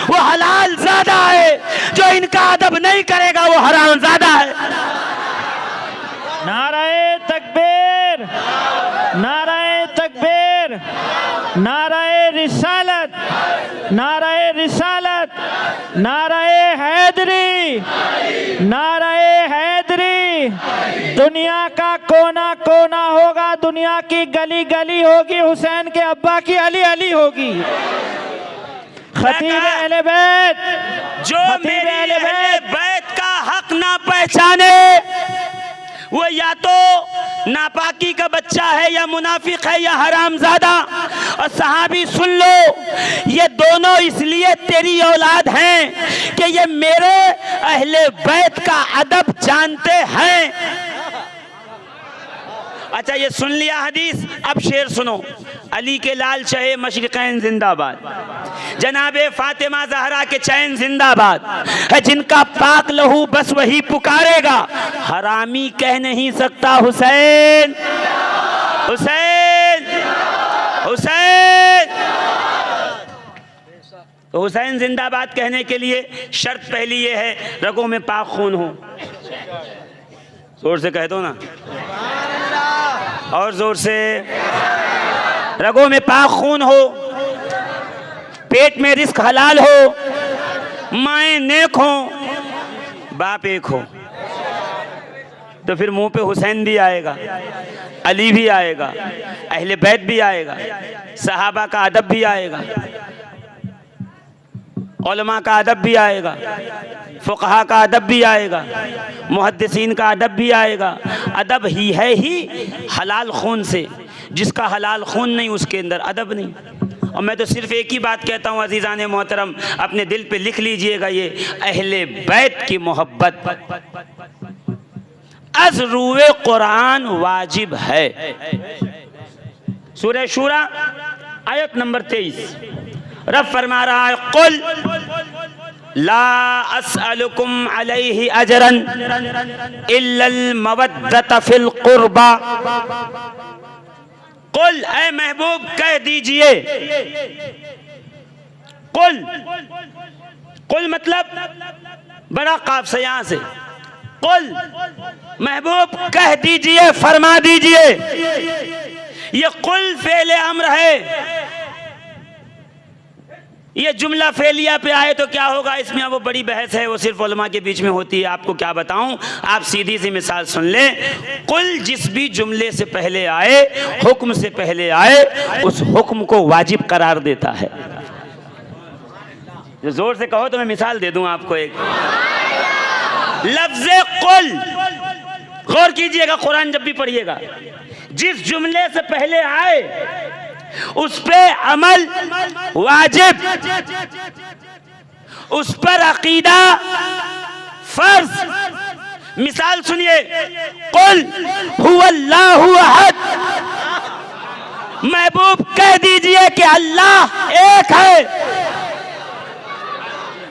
वो हलाल ज़्यादा है, जो इनका अदब नहीं करेगा वो हराम ज़्यादा है। नाराए तकबीर, नाराए तकबीर, नाराए रिसालत, नाराए रिसालत, नाराए हैदरी, नाराए हैदरी। दुनिया का कोना कोना होगा, दुनिया की गली गली होगी, हुसैन के अब्बा की अली अली होगी। खतीब अहले बैत, जो मेरे अहले बैत का हक ना पहचाने वो या तो नापाकी का बच्चा है या मुनाफिक है या हरामजादा। और सहाबी सुन लो, ये दोनों इसलिए तेरी औलाद हैं कि ये मेरे अहले बैत का अदब जानते हैं। अच्छा ये सुन लिया हदीस, अब शेर सुनो। अली के लाल शहे मशरिकैन जिंदाबाद, जनाबे फातिमा जहरा के चैन जिंदाबाद है, जिनका पाक लहू बस वही पुकारेगा, हरामी कह नहीं सकता हुसैन हुसैन हुसैन। तो हुसैन जिंदाबाद कहने के लिए शर्त पहली ये है रगों में पाक खून हो। जोर से कह दो ना, और जोर से। रगों में पाक खून हो, पेट में रिस्क हलाल हो, माएँ नेक हो, बाप एक हो, तो फिर मुंह पे हुसैन भी आएगा, अली भी आएगा, अहले बैत भी आएगा, सहाबा का अदब भी आएगा, उलमा का अदब भी आएगा, फुक़हा का अदब भी आएगा, मुहद्दिसीन का अदब भी आएगा। अदब ही है ही हलाल खून से, जिसका हलाल खून नहीं उसके अंदर अदब नहीं। और मैं तो सिर्फ एक ही बात कहता हूँ अजीज़ान मोहतरम, अपने दिल पे लिख लीजिएगा, ये अहले बैत की मोहब्बत अज़ रूए कुरान वाजिब है। सूरह शूरा आयत नंबर 23 रब फरमा रहा है, कुल ला अस्अलुकुम अलैहि अजरन इल्लल मवद्दत फिल कुर्बा। कुल ऐ महबूब कह दीजिए, कुल मतलब बड़ा काफ से, यहां से कुल महबूब कह दीजिए, फरमा दीजिए। ये कुल फेले अम्र है, ये जुमला फेलिया पे आए तो क्या होगा, इसमें वो बड़ी बहस है, वो सिर्फ उलमा के बीच में होती है। आपको क्या बताऊं, आप सीधी सी मिसाल सुन लें। कुल जिस भी जुमले से पहले आए, हुक्म से पहले आए, उस हुक्म को वाजिब करार देता है। जो जोर से कहो तो मैं मिसाल दे दूं आपको एक। लफ्ज़े कुल, गौर कीजिएगा कुरान जब भी पढ़िएगा, जिस जुमले से पहले आए उस पे अमल वाजिब, उस पर अकीदा फर्ज। मिसाल सुनिए, कुल हुवल्लाहु अहद, महबूब कह दीजिए कि अल्लाह एक है।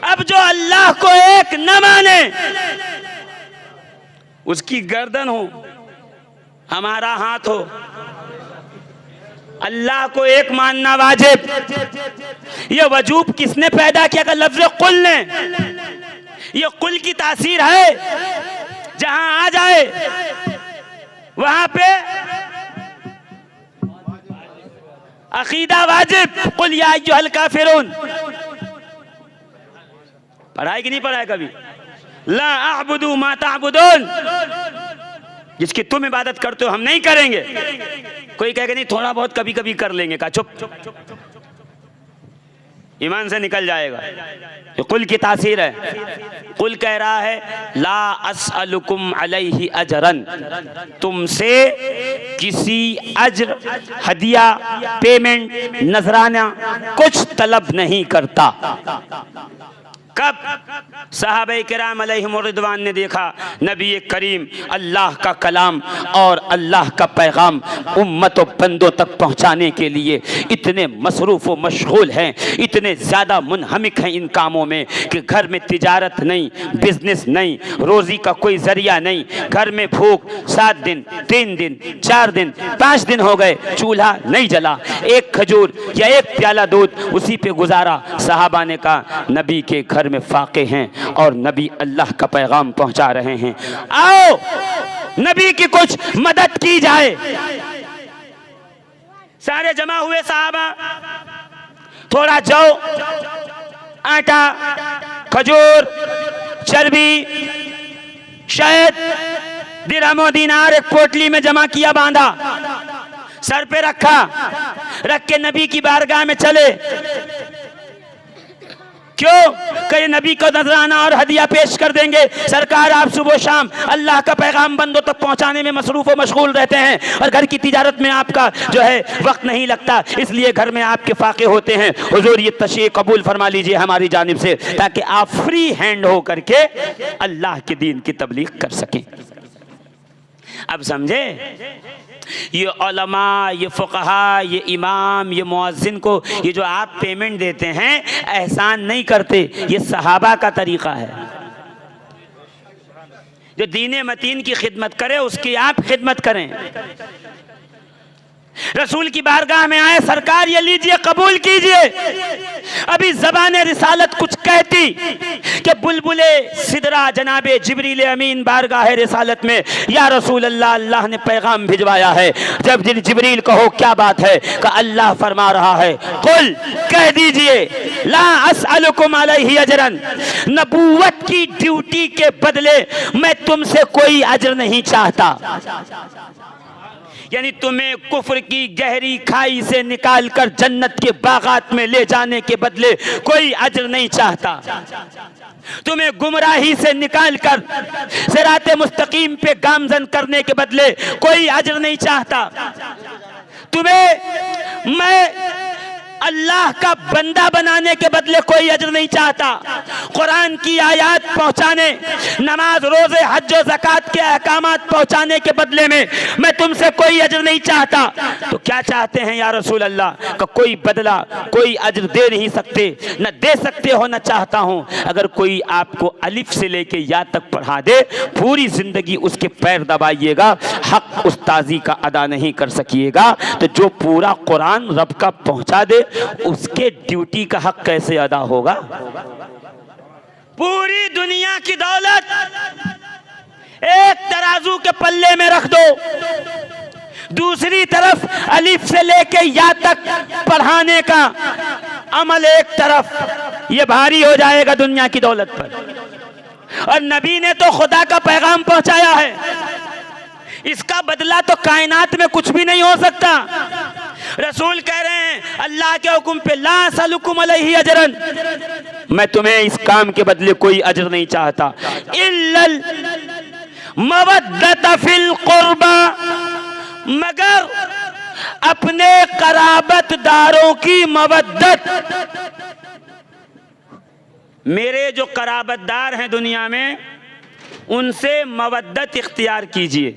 अब जो अल्लाह को एक न माने, उसकी गर्दन हो, हमारा हाथ हो। अल्लाह को एक मानना वाजिब। ये वजूब किसने पैदा किया? का लफ्ज़ कुल ने। ये कुल की तासीर है, जहां आ जाए वहां पे अकीदा वाजिब। कुल या अय्युहल काफिरून, पढ़ाई कि नहीं पढ़ाई कभी? ला अअबुदु मा तअबुदून, जिसकी तुम इबादत करते हो हम नहीं करेंगे। कोई कहेगा नहीं थोड़ा बहुत कभी कभी कर लेंगे, कहा चुप, ईमान से निकल जाएगा। ये कुल की तासीर है। कुल कह रहा है ला अस्अलुकुम अलैहि अजरन, तुमसे किसी अज्र, हदिया, पेमेंट, नजराना कुछ तलब नहीं करता। कब सहाबे किराम अलैहिम रिदवान ने देखा नबी करीम अल्लाह का कलाम और अल्लाह का पैगाम उम्मत व बंदों तक पहुंचाने के लिए इतने मसरूफ़ व मशगूल हैं, इतने ज़्यादा मुनहमिक हैं इन कामों में कि घर में तिजारत नहीं, बिजनेस नहीं, रोज़ी का कोई ज़रिया नहीं, घर में भूख 7 दिन, 3 दिन, 4 दिन, 5 दिन हो गए, चूल्हा नहीं जला, एक खजूर या एक प्याला दूध उसी पे गुजारा। सहाबा ने कहा नबी के घर में फाके हैं और नबी अल्लाह का पैगाम पहुंचा रहे हैं, आओ नबी की कुछ मदद की जाए। सारे जमा हुए सहाबा, थोड़ा जौ, आटा, खजूर, चर्बी, शहद, दिरहम दीनार एक पोटली में जमा किया, बांधा, सर पे रखा, रख के नबी की बारगाह में चले। क्यों? कि नबी को नजराना और हदिया पेश कर देंगे। सरकार आप सुबह शाम अल्लाह का पैगाम बंदों तक पहुंचाने में मसरूफ और मशगूल रहते हैं और घर की तिजारत में आपका जो है वक्त नहीं लगता, इसलिए घर में आपके फाके होते हैं। हुजूर ये तशरीह कबूल फरमा लीजिए हमारी जानिब से, ताकि आप फ्री हैंड हो करके अल्लाह के दीन की तबलीग कर सकें। अब समझे? ये उलमा, ये फुक़हा, ये इमाम, ये मुअज्जिन को ये जो आप पेमेंट देते हैं एहसान नहीं करते, ये सहाबा का तरीक़ा है। जो दीन मतीन की खिदमत करे उसकी आप खिदमत करें। रसूल की बारगाह में आए, सरकार ये लीजिए कबूल कीजिए। अभी ज़बान रिसालत कुछ कहती कि बुलबुले सिदरा जनाबे जिब्रील अमीन बारगाह रिसालत में, या रसूल अल्लाह, अल्लाह ने पैगाम भिजवाया है। जब जिब्रील कहो क्या बात है, कि अल्लाह फरमा रहा है कुल कह दीजिए ला अस्अलुकुम अलैहि अजरन, नबूवत की ड्यूटी के बदले मैं तुमसे कोई अजर नहीं चाहता। यानी तुम्हें कुफ्र की गहरी खाई से निकालकर जन्नत के बागात में ले जाने के बदले कोई अजर नहीं चाहता। तुम्हें गुमराही से निकालकर सिराते मुस्तकीम पे गामजन करने के बदले कोई अजर नहीं चाहता। तुम्हें मैं अल्लाह का बंदा बनाने के बदले कोई अजर नहीं चाहता। कुरान की आयत पहुंचाने, नमाज, रोजे, हज और ज़कात के अहकामात पहुंचाने के बदले में मैं तुमसे कोई अजर नहीं चाहता। तो क्या चाहते हैं या रसूल अल्लाह? का कोई बदला, कोई अजर दे नहीं सकते, न दे सकते हो, न चाहता हूं। अगर कोई आपको अलिफ से लेके या तक पढ़ा दे, पूरी जिंदगी उसके पैर दबाइएगा, हक उस्ताजी का अदा नहीं कर सकिएगा। तो जो पूरा कुरान रब का पहुंचा दे उसके ड्यूटी का हक कैसे अदा होगा? पूरी दुनिया की दौलत एक तराजू के पल्ले में रख दो, दूसरी तरफ अलिफ से लेके या तक पढ़ाने का अमल एक तरफ, ये भारी हो जाएगा दुनिया की दौलत पर। और नबी ने तो खुदा का पैगाम पहुंचाया है, इसका बदला तो कायनात में कुछ भी नहीं हो सकता। रसूल कह रहे हैं अल्लाह के हुक्म पे ला सलुकुम अलैहि अजरन, मैं तुम्हें इस काम के बदले कोई अजर नहीं चाहता। इल्लल मवद्दत फिल कुर्बा, मगर अपने कराबतदारों की मवद्दत। मेरे जो कराबतदार हैं दुनिया में उनसे मवद्दत इख्तियार कीजिए।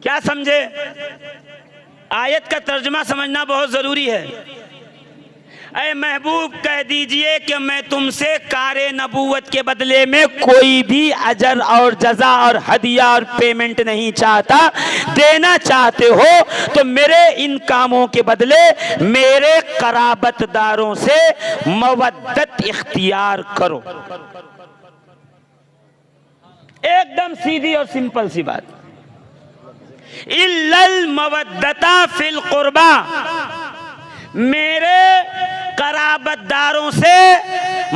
क्या समझे? आयत का तर्जुमा समझना बहुत जरूरी है। ऐ महबूब कह दीजिए कि मैं तुमसे कारे नबूवत के बदले में कोई भी अजर और जजा और हदिया और पेमेंट नहीं चाहता। देना चाहते हो तो मेरे इन कामों के बदले मेरे कराबतदारों से मवद्दत इख्तियार करो। एकदम सीधी और सिंपल सी बात। इल्लल मवद्दता फिल कुर्बा, मेरे कराबतदारों से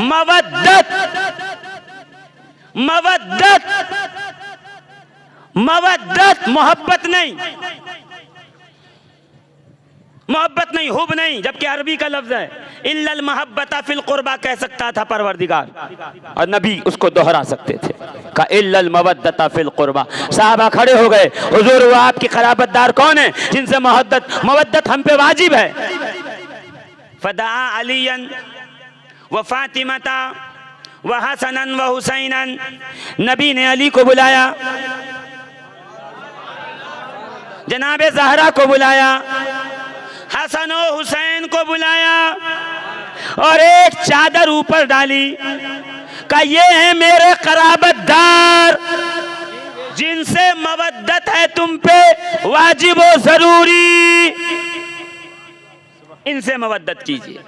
मवद्दत। मवद्दत मवद्दत मोहब्बत नहीं, मोहब्बत नहीं, हुब नहीं, जबकि अरबी का लफ्ज है। इल्लल महब्बता फिल कुर्बा कह सकता था परवरदिगार, और नबी उसको दोहरा सकते थे, का इल्लल मवद्दता फिल कुर्बा। साहबा खड़े हो गए, हुजूर वो आपकी खराबतदार कौन है जिनसे मवद्दत हम पे वाजिब है? फदा अलीयन व फातिमता व हसनन व हुसैनन, नबी ने अली को बुलाया, जनाबे ज़हरा को बुलाया, हसन और हुसैन को बुलाया, और एक चादर ऊपर डाली, का ये है मेरे कराबतदार जिनसे मवद्दत है तुम पे वाजिब व जरूरी, इनसे मवद्दत कीजिए।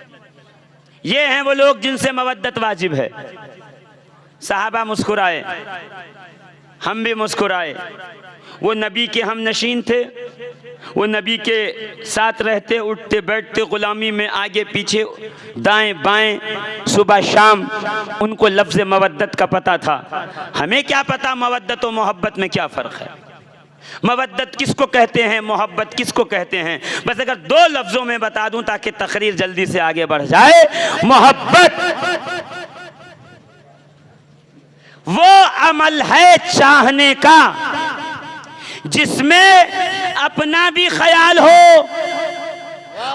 ये हैं वो लोग जिनसे मवद्दत वाजिब है। साहबा मुस्कुराए, हम भी मुस्कुराए। वो नबी के हम नशीन थे, वो नबी के साथ रहते, उठते बैठते, गुलामी में आगे पीछे दाएं बाएं, सुबह शाम, उनको लफ्ज़ मवद्दत का पता था। हमें क्या पता मवद्दत और मोहब्बत में क्या फ़र्क है? मवद्दत किसको कहते हैं, मोहब्बत किसको कहते हैं? बस अगर दो लफ्ज़ों में बता दूं ताकि तकरीर जल्दी से आगे बढ़ जाए। मोहब्बत वो अमल है चाहने का जिसमें अपना भी ख्याल हो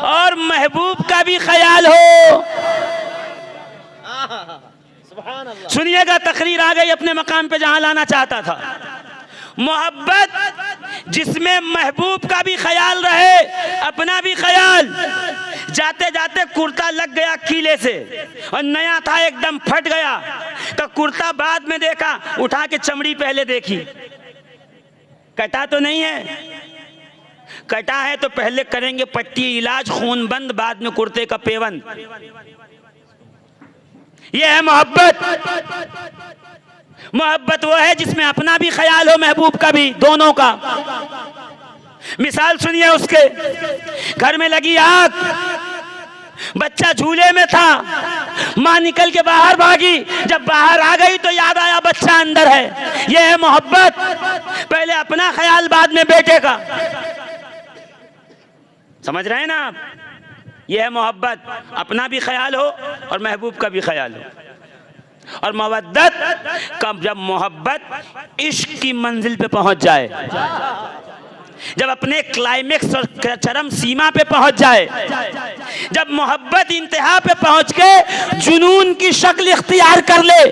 और महबूब का भी ख्याल हो। सुनिएगा, तकरीर आ गई अपने मकाम पे जहां लाना चाहता था। मोहब्बत जिसमें महबूब का भी ख्याल रहे, अपना भी ख्याल। जाते जाते कुर्ता लग गया कीले से, और नया था एकदम फट गया, तो कुर्ता बाद में देखा, उठा के चमड़ी पहले देखी, कटा तो नहीं है। कटा है तो पहले करेंगे पट्टी इलाज, खून बंद, बाद में कुर्ते का पेवन। यह है मोहब्बत। मोहब्बत वो है जिसमें अपना भी ख्याल हो, महबूब का भी, दोनों का। मिसाल सुनिए उसके, घर में लगी आग, बच्चा झूले में था, माँ निकल के बाहर भागी, जब बाहर आ गई तो याद आया बच्चा अंदर है। यह है मोहब्बत, पहले अपना ख्याल बाद में बेटे का। समझ रहे हैं ना आप? यह है मोहब्बत, अपना भी ख्याल हो और महबूब का भी ख्याल हो। और मवद्दत कब? जब मोहब्बत इश्क की मंजिल पे पहुंच जाए, जब अपने क्लाइमेक्स और चरम सीमा पे पहुंच जाए, जब मोहब्बत इंतहा पे पहुंच के जुनून की शक्ल इख्तियार कर ले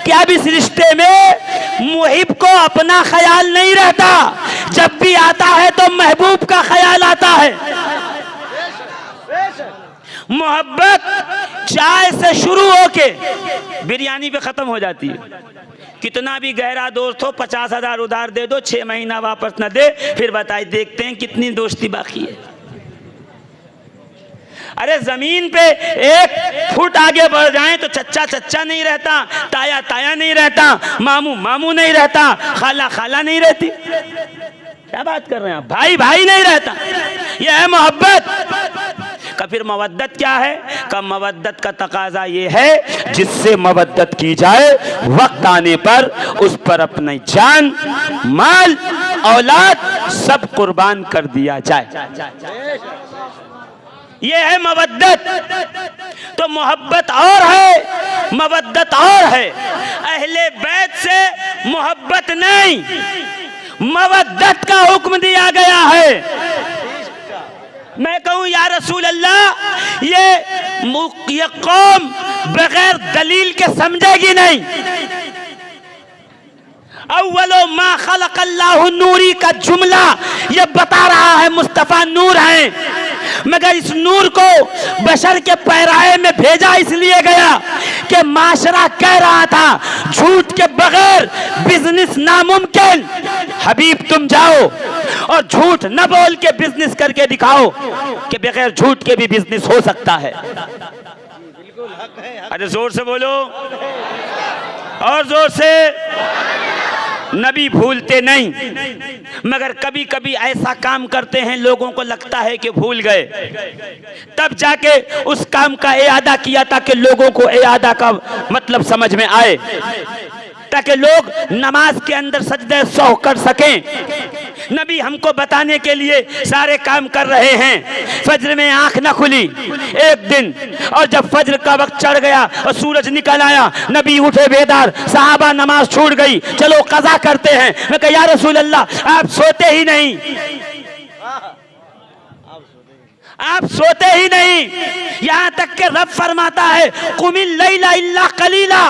कि अब इस रिश्ते में मुहिब को अपना ख्याल नहीं रहता, जब भी आता है तो महबूब का ख्याल आता है। मोहब्बत चाय से शुरू होके बिरयानी पे खत्म हो जाती है। कितना भी गहरा दोस्त हो, 50,000 उधार दे दो, 6 महीना वापस न दे, फिर बताइए देखते हैं कितनी दोस्ती बाकी है। अरे जमीन पे 1 फुट आगे बढ़ जाएं तो चच्चा चच्चा नहीं रहता, ताया ताया नहीं रहता, मामू मामू नहीं रहता, खाला खाला नहीं रहती। क्या बात कर रहे हैं आप? भाई भाई नहीं रहता। यह है मोहब्बत का। फिर मवद्दत क्या है? का मवद्दत का तकाजा ये है जिससे मवद्दत की जाए, वक्त आने पर उस पर अपनी जान, माल, औलाद सब कुर्बान कर दिया जाए। ये है मवद्दत। तो मोहब्बत और है, मवद्दत और है। अहले बैत से मोहब्बत नहीं, मवद्दत का हुक्म दिया गया है। मैं कहूँ या रसूल अल्लाह, ये कौम बगैर दलील के समझेगी नहीं। अव्वलो मा खलक़ल्लाहु नूरी का जुमला ये बता रहा है मुस्तफ़ा नूर है, मगर इस नूर को बशर के पैराए में भेजा इसलिए गया कि माशरा कह रहा था झूठ के बगैर बिजनेस नामुमकिन। हबीब तुम जाओ और झूठ न बोल के बिजनेस करके दिखाओ कि बगैर झूठ के भी बिजनेस हो सकता है। अरे जोर से बोलो, और जोर से। नबी भूलते नहीं, मगर कभी कभी ऐसा काम करते हैं लोगों को लगता है कि भूल गए, तब जाके उस काम का इआदा किया ताकि लोगों को इआदा का मतलब समझ में आए। ताकि लोग नमाज के अंदर सजदे सौ कर सकें। नबी हमको बताने के लिए सारे काम कर रहे हैं। फज्र में आंख न खुली एक दिन, और जब फज्र का वक्त चढ़ गया और सूरज निकल आया, नबी उठे बेदार, सहाबा नमाज छूट गई, चलो कज़ा करते हैं। मैं कहा या रसूल अल्लाह आप सोते ही नहीं, आप सोते ही नहीं। यहां तक के रब फरमाता है कुमिल लैला इल्ला कलीला,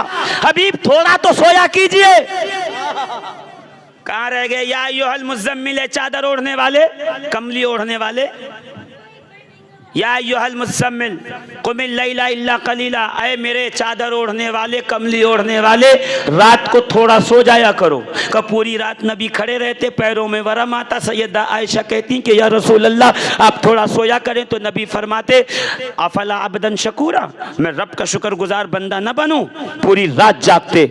हबीब थोड़ा तो सोया कीजिए। कहाँ रह गए या अय्युहल मुज़म्मिल, चादर ओढ़ने वाले, कमली ओढ़ने वाले। या अय्युहल मुज़म्मिल कुमिल लैला इल्ला कलीला, ऐ मेरे चादर ओढ़ने वाले, कमली ओढ़ने वाले, रात को थोड़ा सो जाया करो। का पूरी रात नबी खड़े रहते, पैरों में वरम आता। सैयदा आयशा कहती कि या रसूल अल्लाह आप थोड़ा सोया करें, तो नबी फरमाते अफला अबदन शकूरा, मैं रब का शुक्रगुजार बंदा न बनूं, पूरी रात जागते।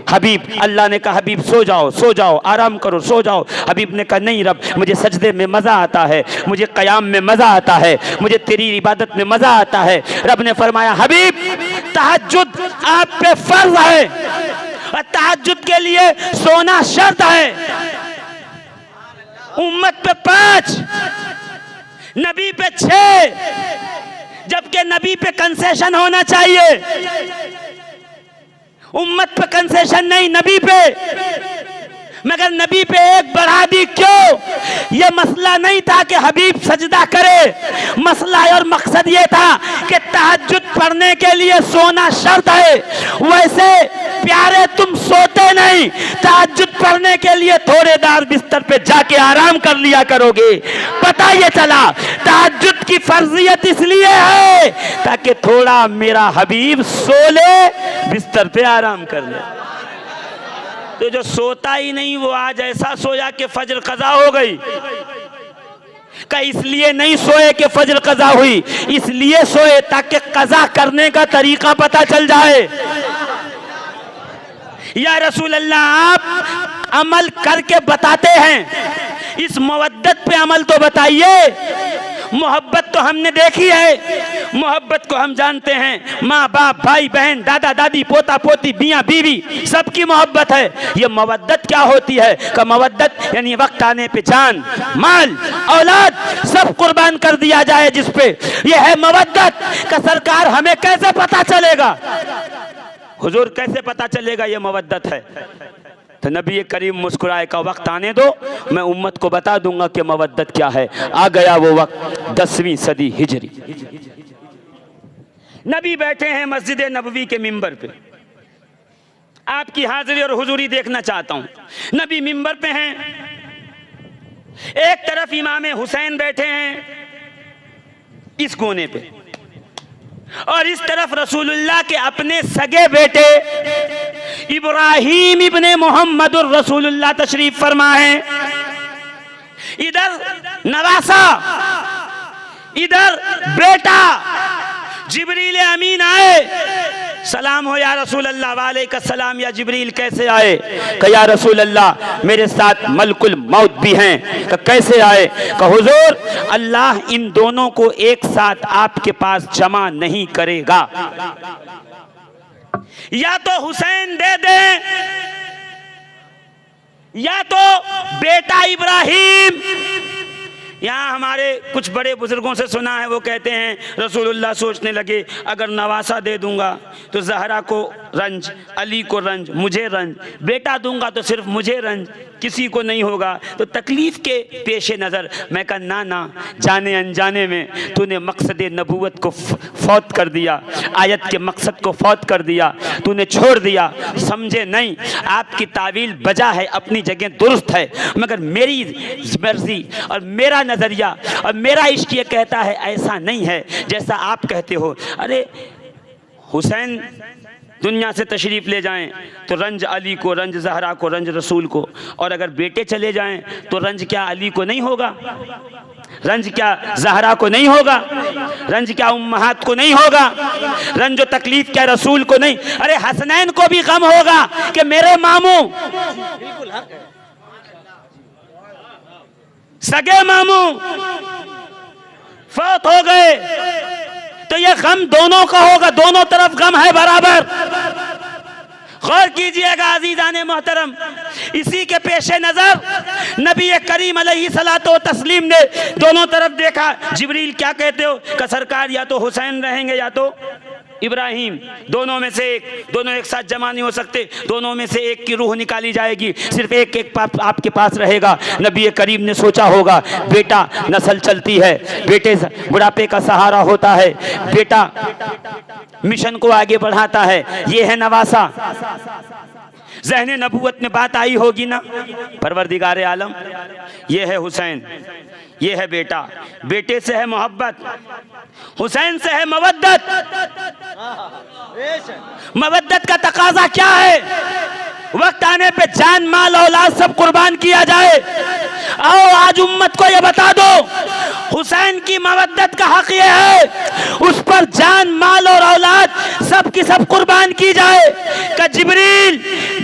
हबीब, अल्लाह ने कहा हबीब सो जाओ, सो जाओ, आराम करो, सो जाओ। हबीब ने कहा नहीं रब, मुझे सजदे में मजा आता है, मुझे कयाम में मजा आता है, मुझे तेरी इबादत में मजा आता है। रब ने फरमाया हबीब तहज्जुद आप पे फर्ज है, और तहज्जुद के लिए सोना शर्त है। उम्मत पे 5, नबी पे 6, जबकि नबी पे कंसेशन होना चाहिए, उम्मत पे कंसेशन नहीं, नबी पे। मगर नबी पे एक बढ़ा दी, क्यों? ये मसला नहीं था कि हबीब सजदा करे, मसला और मकसद ये था कि तहज्जुद पढ़ने के लिए सोना शर्त है। वैसे प्यारे तुम सोते नहीं, तहज्जुद पढ़ने के लिए थोड़े देर बिस्तर पे जाके आराम कर लिया करोगे। पता ये चला तहज्जुद की फर्जियत इसलिए है ताकि थोड़ा मेरा हबीब सो ले, बिस्तर पे आराम कर ले। तो जो सोता ही नहीं वो आज ऐसा सोया कि फजर कज़ा हो गई। का इसलिए नहीं सोए कि फजर कज़ा हुई, इसलिए सोए ताकि कज़ा करने का तरीका पता चल जाए। या रसूल अल्लाह आप अमल करके बताते हैं, इस मवद्दत पे अमल तो बताइए। मोहब्बत तो हमने देखी है, मोहब्बत को हम जानते हैं, माँ बाप, भाई बहन, दादा दादी, पोता पोती, मियाँ बीवी, सबकी मोहब्बत है। ये मवद्दत क्या होती है? का मवद्दत यानी वक्त आने पे जान, माल, औलाद सब कुर्बान कर दिया जाए जिस पे, ये है मवद्दत। का सरकार हमें कैसे पता चलेगा? हुजूर कैसे पता चलेगा ये मवद्दत है? तो नबी करीम मुस्कुराए का वक्त आने दो, मैं उम्मत को बता दूंगा कि मवद्दत क्या है। आ गया वो वक्त, 10वीं सदी हिजरी। नबी बैठे हैं मस्जिद नबवी के मिंबर पे, आपकी हाजिरी और हुजूरी देखना चाहता हूं। नबी मिंबर पे हैं, एक तरफ इमाम हुसैन बैठे हैं इस कोने पे, और इस तरफ रसूलुल्लाह के अपने सगे बेटे इब्राहीम इब्ने मोहम्मदुर रसूलुल्लाह तशरीफ फरमा है। इधर नवासा, इधर बेटा जिब्रील अमीन आए, सलाम हो या रसूल अल्लाह। वालेकुम सलाम या जिब्रील, कैसे आए? कहा या रसूल अल्लाह मेरे साथ मलकुल मौत भी हैं। कहा कैसे आए? कहा हुजूर अल्लाह इन दोनों को एक साथ आपके पास जमा नहीं करेगा, या तो हुसैन दे दें या तो बेटा इब्राहिम। यहाँ हमारे कुछ बड़े बुजुर्गों से सुना है, वो कहते हैं रसूलुल्लाह सोचने लगे अगर नवासा दे दूंगा तो जहरा को रंज, अली को रंज, मुझे रंज, बेटा दूंगा तो सिर्फ मुझे रंज, किसी को नहीं होगा। तो तकलीफ के पेश नज़र मैं कहा ना ना, जाने अनजाने में तूने मकसद नबूवत को फौत कर दिया, आयत के मकसद को फौत कर दिया, तूने छोड़ दिया, समझे नहीं। आपकी तावील बजा है, अपनी जगह दुरुस्त है, मगर मेरी मर्जी और मेरा नजरिया और मेरा इश्क ये कहता है ऐसा नहीं है जैसा आप कहते हो। अरे हुसैन दुनिया से तशरीफ़ ले जाएं तो रंज अली को, रंज जहरा को, रंज रसूल को, और अगर बेटे चले जाएं तो रंज क्या अली को नहीं होगा? रंज क्या जहरा को नहीं होगा? रंज क्या उम्महात को नहीं होगा? रंज और तकलीफ क्या रसूल को नहीं? अरे हसनैन को भी गम होगा कि मेरे मामू, सगे मामू फौत हो गए, तो ये गम दोनों का होगा, दोनों तरफ गम है बराबर। गौर कीजिएगा अजीजान मोहतरम, इसी के पेशे नजर नबी करीम अलैहिस्सलातो तस्लीम ने दोनों तरफ देखा। जिब्रील क्या कहते हो? कि सरकार या तो हुसैन रहेंगे या तो इब्राहिम, दोनों में से एक, दोनों एक साथ जमा नहीं हो सकते, दोनों में से एक की रूह निकाली जाएगी, सिर्फ एक एक आपके पास रहेगा। नबी करीम ने सोचा होगा, बेटा नस्ल चलती है, बेटे बुढ़ापे का सहारा होता है, बेटा मिशन को आगे बढ़ाता है, ये है नवासा। ज़हने नबूवत में बात आई होगी ना, परवरदिगार आलम, ये है हुसैन, ये है बेटा, बेटे से है मोहब्बत, हुसैन से है मवद्दत। मवद्दत का तकाजा क्या है? वक्त आने पे जान माल औलाद सब कुर्बान किया जाए। आओ आज उम्मत को ये बता दो, हुसैन की मवद्दत का हक ये है, उस पर जान माल और औलाद सब की सब कुर्बान की जाए। कि जिब्रील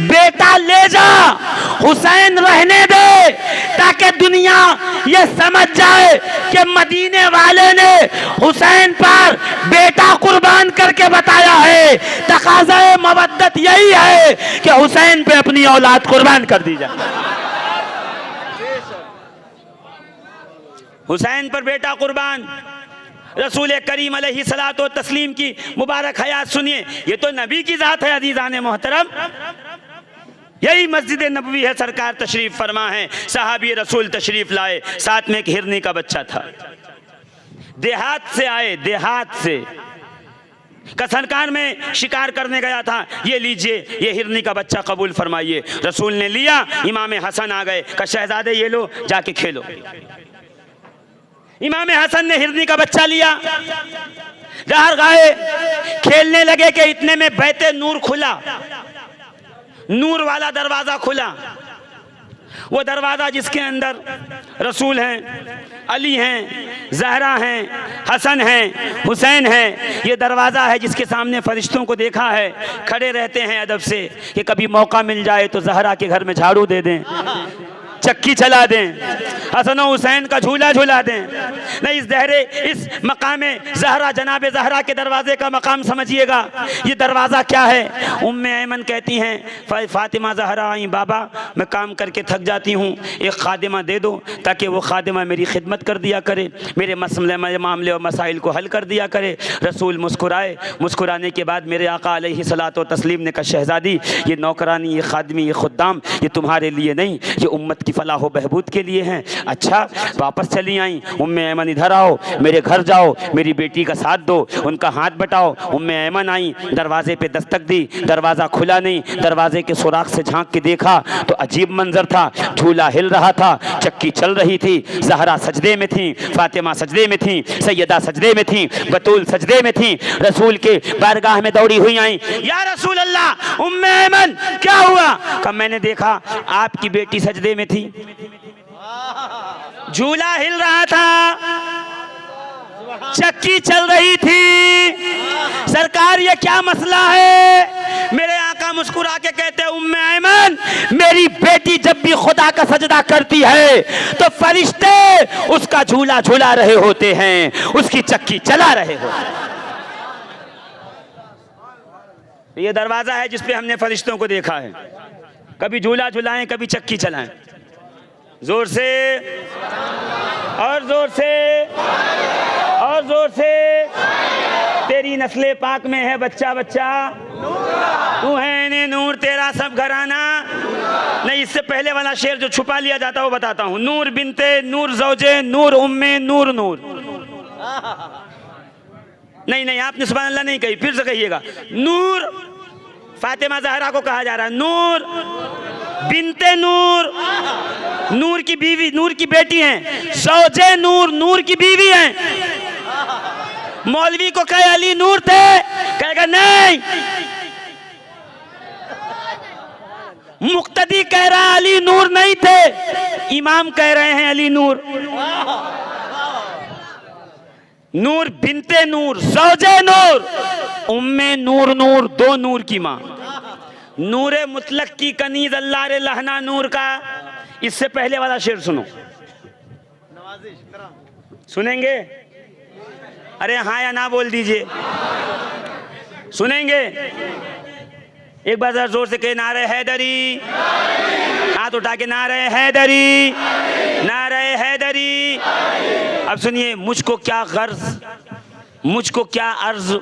बेटा ले जा, हुसैन रहने दे, ताकि दुनिया ये समझ जाए कि मदीने वाले ने हुसैन पर बेटा कुर्बान करके बताया है। तकाज़ा मवद्दत यही है कि हुसैन पे अपनी औलाद कुर्बान कर दी जाए। हुसैन पर बेटा कुर्बान। रसूल करीम अलैहिस्सलातो तस्लीम की मुबारक हयात सुनिए, ये तो नबी की जात है अजीजान मोहतरम। यही मस्जिद नबवी है, सरकार तशरीफ फरमा है, सहाबी रसूल तशरीफ लाए, साथ में एक हिरनी का बच्चा था, देहात से आए, देहात से कसरकार में शिकार करने गया था, ये लीजिए ये हिरनी का बच्चा कबूल फरमाइए। रसूल ने लिया, इमाम हसन आ गए, कहा शहजादे ये लो जाके खेलो। इमाम हसन ने हिरनी का बच्चा लिया, जहर गाए, खेलने लगे कि इतने में बैते नूर खुला, नूर वाला दरवाजा खुला। वो दरवाजा जिसके अंदर रसूल हैं, अली हैं, जहरा हैं, हसन हैं, हुसैन हैं, ये दरवाज़ा है जिसके सामने फरिश्तों को देखा है, खड़े रहते हैं अदब से कि कभी मौका मिल जाए तो जहरा के घर में झाड़ू दे दें, चक्की चला दें, हसन और हुसैन का झूला झूला दें। नहीं, इस मकामे जहरा, जनाबे जहरा के दरवाजे का मकाम समझिएगा। ये दरवाज़ा क्या है? उम्मे ऐमन कहती हैं फातिमा जहरा आई, बाबा मैं काम करके थक जाती हूँ, एक खादिमा दे दो ताकि वो खादिमा मेरी खिदमत कर दिया करे, मेरे मामले और मसाइल को हल कर दिया करे। रसूल मुस्कुराए, मुस्कुराने के बाद मेरे आका अलैहिस्सलातो तस्लीम ने कहा शहजादी ये नौकरानी, ये खादमी, ये खुद्दाम ये तुम्हारे लिए नहीं, ये उम्मत की फलाह व बहबूद के लिए हैं। अच्छा वापस चली आई। उम्मे ऐमन इधर आओ, मेरे घर जाओ, मेरी बेटी का साथ दो, उनका हाथ बटाओ। उम्मे ऐमन आई, दरवाजे पे दस्तक दी, दरवाज़ा खुला नहीं, दरवाजे के सुराख से झांक के देखा तो अजीब मंजर था, झूला हिल रहा था, चक्की चल रही थी, जहरा सजदे में थी, फातिमा सजदे में थी, सैयदा सजदे में थी, बतूल सजदे में थी। रसूल के बारगाह में दौड़ी हुई आई, या रसूल अल्लाह उम्मे ऐमन क्या हुआ? कब मैंने देखा आपकी बेटी सजदे में थी, झूला हिल रहा था, चक्की चल रही थी, सरकार ये क्या मसला है? मेरे आका मुस्कुरा के कहते हैं उम्मे ऐमन मेरी बेटी जब भी खुदा का सजदा करती है तो फरिश्ते उसका झूला झूला रहे होते हैं, उसकी चक्की चला रहे होते हैं। ये दरवाजा है जिसपे हमने फरिश्तों को देखा है, कभी झूला झुलाएं, कभी चक्की चलाएं। जोर से और जोर से और जोर से। तेरी नस्ले पाक में है बच्चा बच्चा, तू है इन्हें नूर, तेरा सब घराना। नहीं, इससे पहले वाला शेर जो छुपा लिया जाता है वो बताता हूँ। नूर बिनते नूर ज़ौजे नूर उम्मे नूर नूर। नहीं आपने सुभान अल्लाह नहीं कही, फिर से कहिएगा। नूर फातिमा जहरा को कहा जा रहा है, नूर बिनते नूर, नूर की बीवी, नूर की बेटी हैं, ज़ौजे नूर, नूर की बीवी हैं। मौलवी को कहे अली नूर थे, कहेगा नहीं, मुक्तदी कह रहा है अली नूर नहीं थे, इमाम कह रहे हैं अली नूर। नूर बिनते नूर, ज़ौजे नूर, उम्मे नूर नूर, दो नूर की माँ। नूरे मुतलक की कनीज अल्लाह रे लहना नूर का। इससे पहले वाला शेर सुनो, सुनेंगे? अरे हाँ या ना बोल दीजिए, सुनेंगे? एक बार जरा जोर से कहे नारे हैदरी, हाथ उठा के नारे हैदरी, नारे हैदरी। अब सुनिए, मुझको क्या गर्ज, मुझको क्या अर्ज,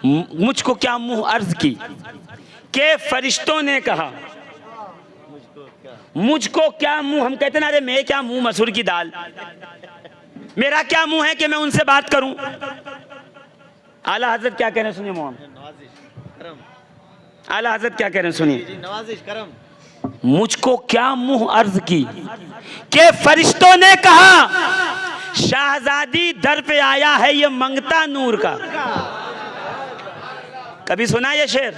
मुझको क्या मुंह अर्ज की के फरिश्तों ने कहा, मुझको क्या मुंह, हम कहते ना अरे मैं क्या मुंह मसूर की दाल, मेरा क्या मुंह है कि मैं उनसे बात करूं। आला हजरत क्या कह रहे हैं सुनिए, मोहम्मद आला हजरत क्या कह रहे हैं सुनिए, नवाजिश करम, मुझको क्या मुंह अर्ज की के फरिश्तों ने कहा शाहजादी दर पे आया है ये मंगता नूर का। कभी सुना ये शेर?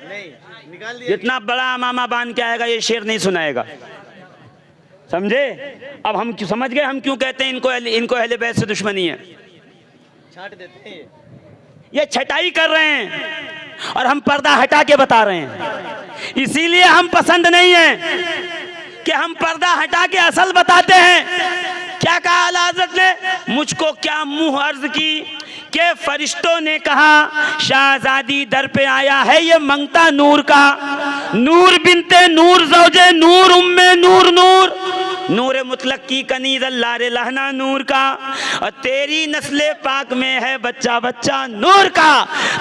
नहीं निकाल दिया। जितना बड़ा मामा बांध के आएगा ये शेर नहीं सुनाएगा, समझे? अब हम समझ गए हम क्यों कहते हैं इनको अहले बैत से दुश्मनी है। छांट देते हैं ये छटाई कर रहे हैं और हम पर्दा हटा के बता रहे हैं। इसीलिए हम पसंद नहीं है कि हम पर्दा हटा के असल बताते हैं। क्या कहा आला हज़रत ने? मुझको क्या मुंह अर्ज की के फरिश्तों ने कहा शाहजादी दर पे आया है ये मंगता नूर का। नूर बिनते नूर ज़ौजे नूर उम्मे नूर नूर, नूर मुतलक की कनीज़ अल्लाह रे लहना नूर का, और तेरी नस्ले पाक में है बच्चा बच्चा नूर का।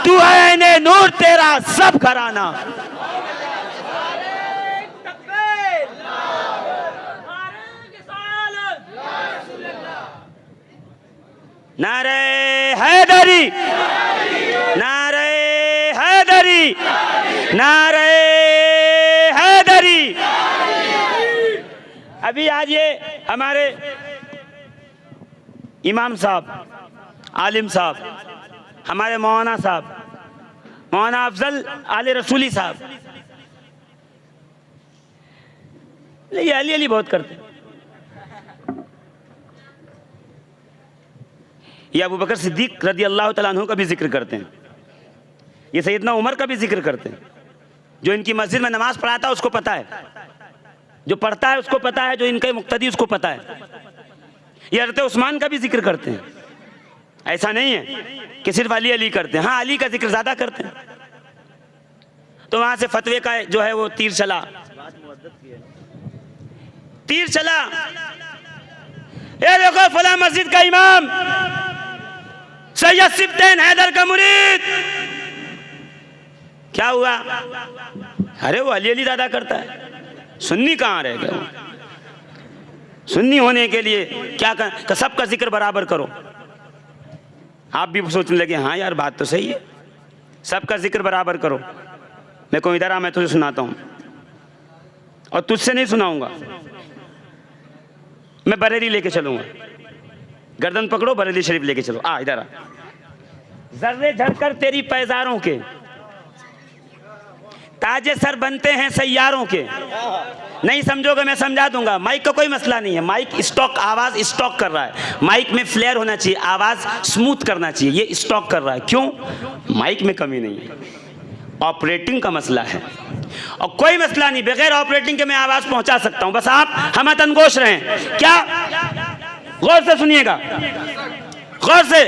तू है ने नूर तेरा सब घराना। नारे हैदरी, नारे हैदरी, नारे हैदरी। अभी आज ये हमारे इमाम साहब, आलिम साहब, हमारे मौलाना साहब, मौलाना अफजल आले रसूली साहब, ये अली अली बहुत करते हैं। ये अबू बकर सिद्दीक रदी अल्लाह तआला अन्हु का भी जिक्र करते हैं, ये सैयदना उमर का भी जिक्र करते हैं। जो इनकी मस्जिद में नमाज पढ़ाता है उसको पता है, जो पढ़ता है उसको पता है, जो इनके मुक्तदी उसको पता है। ये हज़रत उस्मान का भी जिक्र करते हैं। ऐसा नहीं है कि सिर्फ अली अली करते हैं, हाँ अली का जिक्र ज़्यादा करते हैं। तो वहाँ से फतवे का जो है वो तीर चला, तीर चला। ये देखो फला मस्जिद का इमाम सैयद सिब्तैन हैदर का मुरीद, क्या हुआ? अरे वो अली अली ज़्यादा करता है। सुन्नी कहाँ रह गया? सुन्नी होने के लिए क्या कर, सबका जिक्र बराबर करो। आप भी सोचने लगे हाँ यार बात तो सही है, सबका जिक्र बराबर करो। मैं कोई इधर आ, मैं तुझे सुनाता हूँ और तुझसे नहीं सुनाऊंगा। मैं बरेली लेके चलूंगा, गर्दन पकड़ो, बरेली शरीफ लेके चलो। आ इधर आ। जर्रे झड़कर तेरी पैजारों के ताजे सर बनते हैं सैयारों के। नहीं समझोगे मैं समझा दूंगा। माइक का कोई मसला नहीं है, माइक स्टॉक, आवाज स्टॉक कर रहा है। माइक में फ्लेयर होना चाहिए, आवाज स्मूथ करना चाहिए, ये स्टॉक कर रहा है। क्यों? माइक में कमी नहीं है, ऑपरेटिंग का मसला है। और कोई मसला नहीं, बगैर ऑपरेटिंग के मैं आवाज पहुंचा सकता हूं, बस आप हम तनगोश रहें। क्या? गौर से सुनिएगा, गौर से।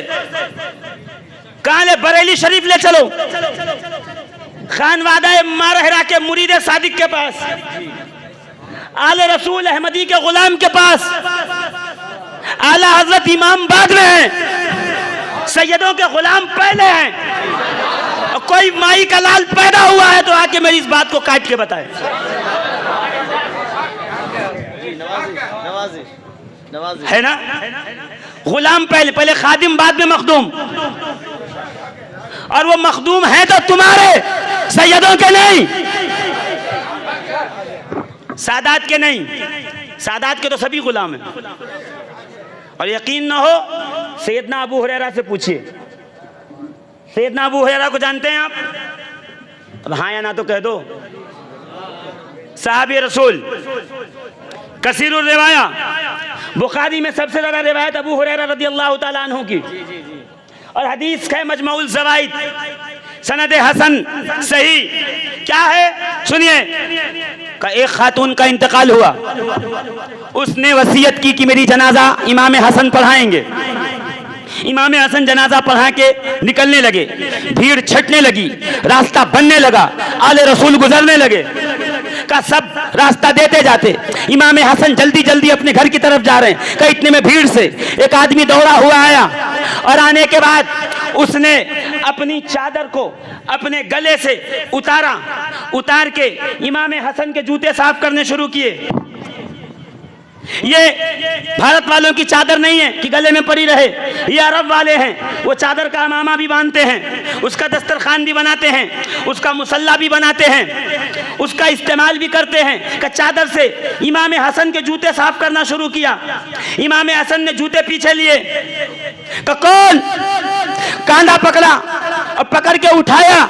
कहां ले? बरेली शरीफ ले चलो, खानवादा मारहरा के मुरीद सादिक के पास, आले रसूल अहमदी के गुलाम के पास। आला हजरत इमाम बाद में हैं, सैयदों के गुलाम पहले हैं। और कोई माई का लाल पैदा हुआ है तो आके मेरी इस बात को काट के बताए। है ना? गुलाम पहले, पहले खादिम बाद में मखदूम। और वो मखदूम है तो तुम्हारे, सैयदों के नहीं, सादात के नहीं। सादात के तो सभी गुलाम हैं। और यकीन ना हो, सैयदना अबू हुरैरा से पूछिए। सैयदना अबू हुरैरा को जानते हैं आप? अब हाँ या ना तो कह दो। साहबी रसूल, कसीरुर रिवाया, बुखारी में सबसे ज़्यादा रिवायत अबू हुरैरा रज़ी अल्लाह तआला अन्हु की। और हदीस है मजमउल ज़वाइद, सनद हसन सही। क्या है सुनिए, का एक खातून का इंतकाल हुआ, उसने वसीयत की कि मेरी जनाजा इमाम हसन पढ़ाएंगे। इमाम हसन जनाजा पढ़ा के निकलने लगे, भीड़ छटने लगी, रास्ता बनने लगा, आले रसूल गुजरने लगे का सब रास्ता देते जाते। इमाम हसन जल्दी जल्दी अपने घर की तरफ जा रहे हैं, का इतने में भीड़ से एक आदमी दौड़ा हुआ आया और आने के बाद उसने अपनी चादर को अपने गले से उतार के इमाम हसन के जूते साफ करने शुरू किए। ये भारत वालों की चादर नहीं है कि गले में पड़ी रहे, ये अरब वाले हैं, वो चादर का अमामा भी बांधते हैं, उसका दस्तरखान भी बनाते हैं, उसका मुसल्ला भी बनाते हैं, उसका इस्तेमाल भी करते हैं। का चादर से इमाम हसन के जूते साफ करना शुरू किया। इमाम हसन ने जूते पीछे लिए, का कौन कांधा पकड़ा और पकड़ के उठाया।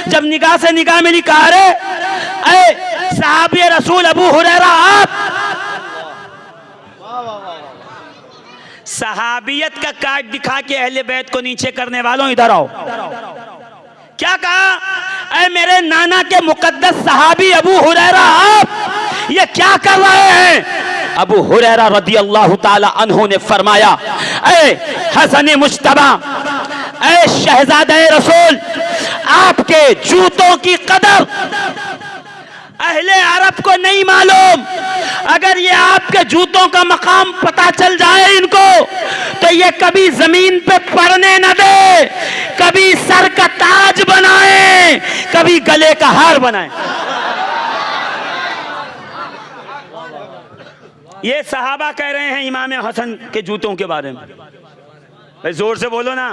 जब निगाह से निगाह मिली, कहा अरे साहबी रसूल अबू हुरैरा आप। सहाबियत का कार्ड दिखा के अहले बैत को नीचे करने वालों इधर आओ। क्या कहा? अरे मेरे नाना के मुकद्दस सहाबी अबू हुरैरा आप ये क्या कर रहे हैं? अबू हुरैरा रदी अल्लाह ताला अन्हु ने फरमाया, अरे हसन मुश्तबा, अरे शहजादे रसूल, आपके जूतों की कदर अहले अरब को नहीं मालूम। अगर ये आपके जूतों का मकाम पता चल जाए इनको, तो ये कभी जमीन पे पड़ने न दे, कभी सर का ताज बनाए, कभी गले का हार बनाए। ये सहाबा कह रहे हैं इमाम हसन के जूतों के बारे में। भाई जोर से बोलो ना,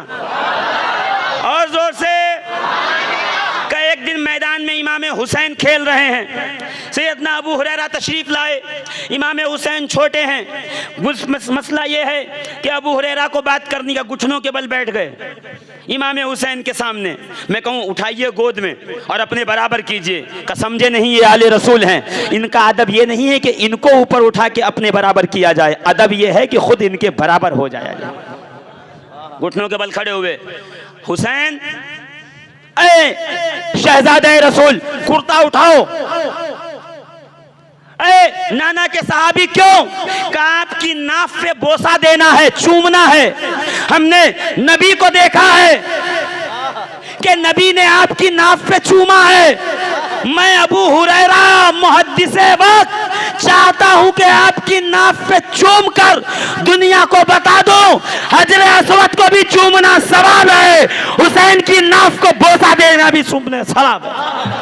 और जोर से। का एक दिन मैदान में इमाम हुसैन खेल रहे हैं, सैयदना अबू हुरैरा तशरीफ लाए। इमाम हुसैन छोटे हैं, मसला ये है कि अबू हुरैरा को बात करने का घुटनों के बल बैठ गए इमाम हुसैन के सामने। मैं कहूँ उठाइए गोद में और अपने बराबर कीजिए, का समझे नहीं ये आले रसूल हैं। इनका अदब ये नहीं है कि इनको ऊपर उठा के अपने बराबर किया जाए, अदब ये है कि खुद इनके बराबर हो जाया जाए। घुटनों के बल खड़े हुए हुसैन, अरे शहजादे रसूल कुर्ता उठाओ। अरे नाना के सहाबी क्यों? का आपकी नाफ पे बोसा देना है, चूमना है। हमने नबी को देखा है कि नबी ने आपकी नाफ पे चूमा है। मैं अबू हुरैरा मुहद्दिसे वक्त चाहता हूं कि आपकी नाफ पे चूम कर दुनिया को बता दो, हजरे अस्वद को भी चूमना सवाब है, हुसैन की नाफ को बोसा देना भी चूमना सवाब है।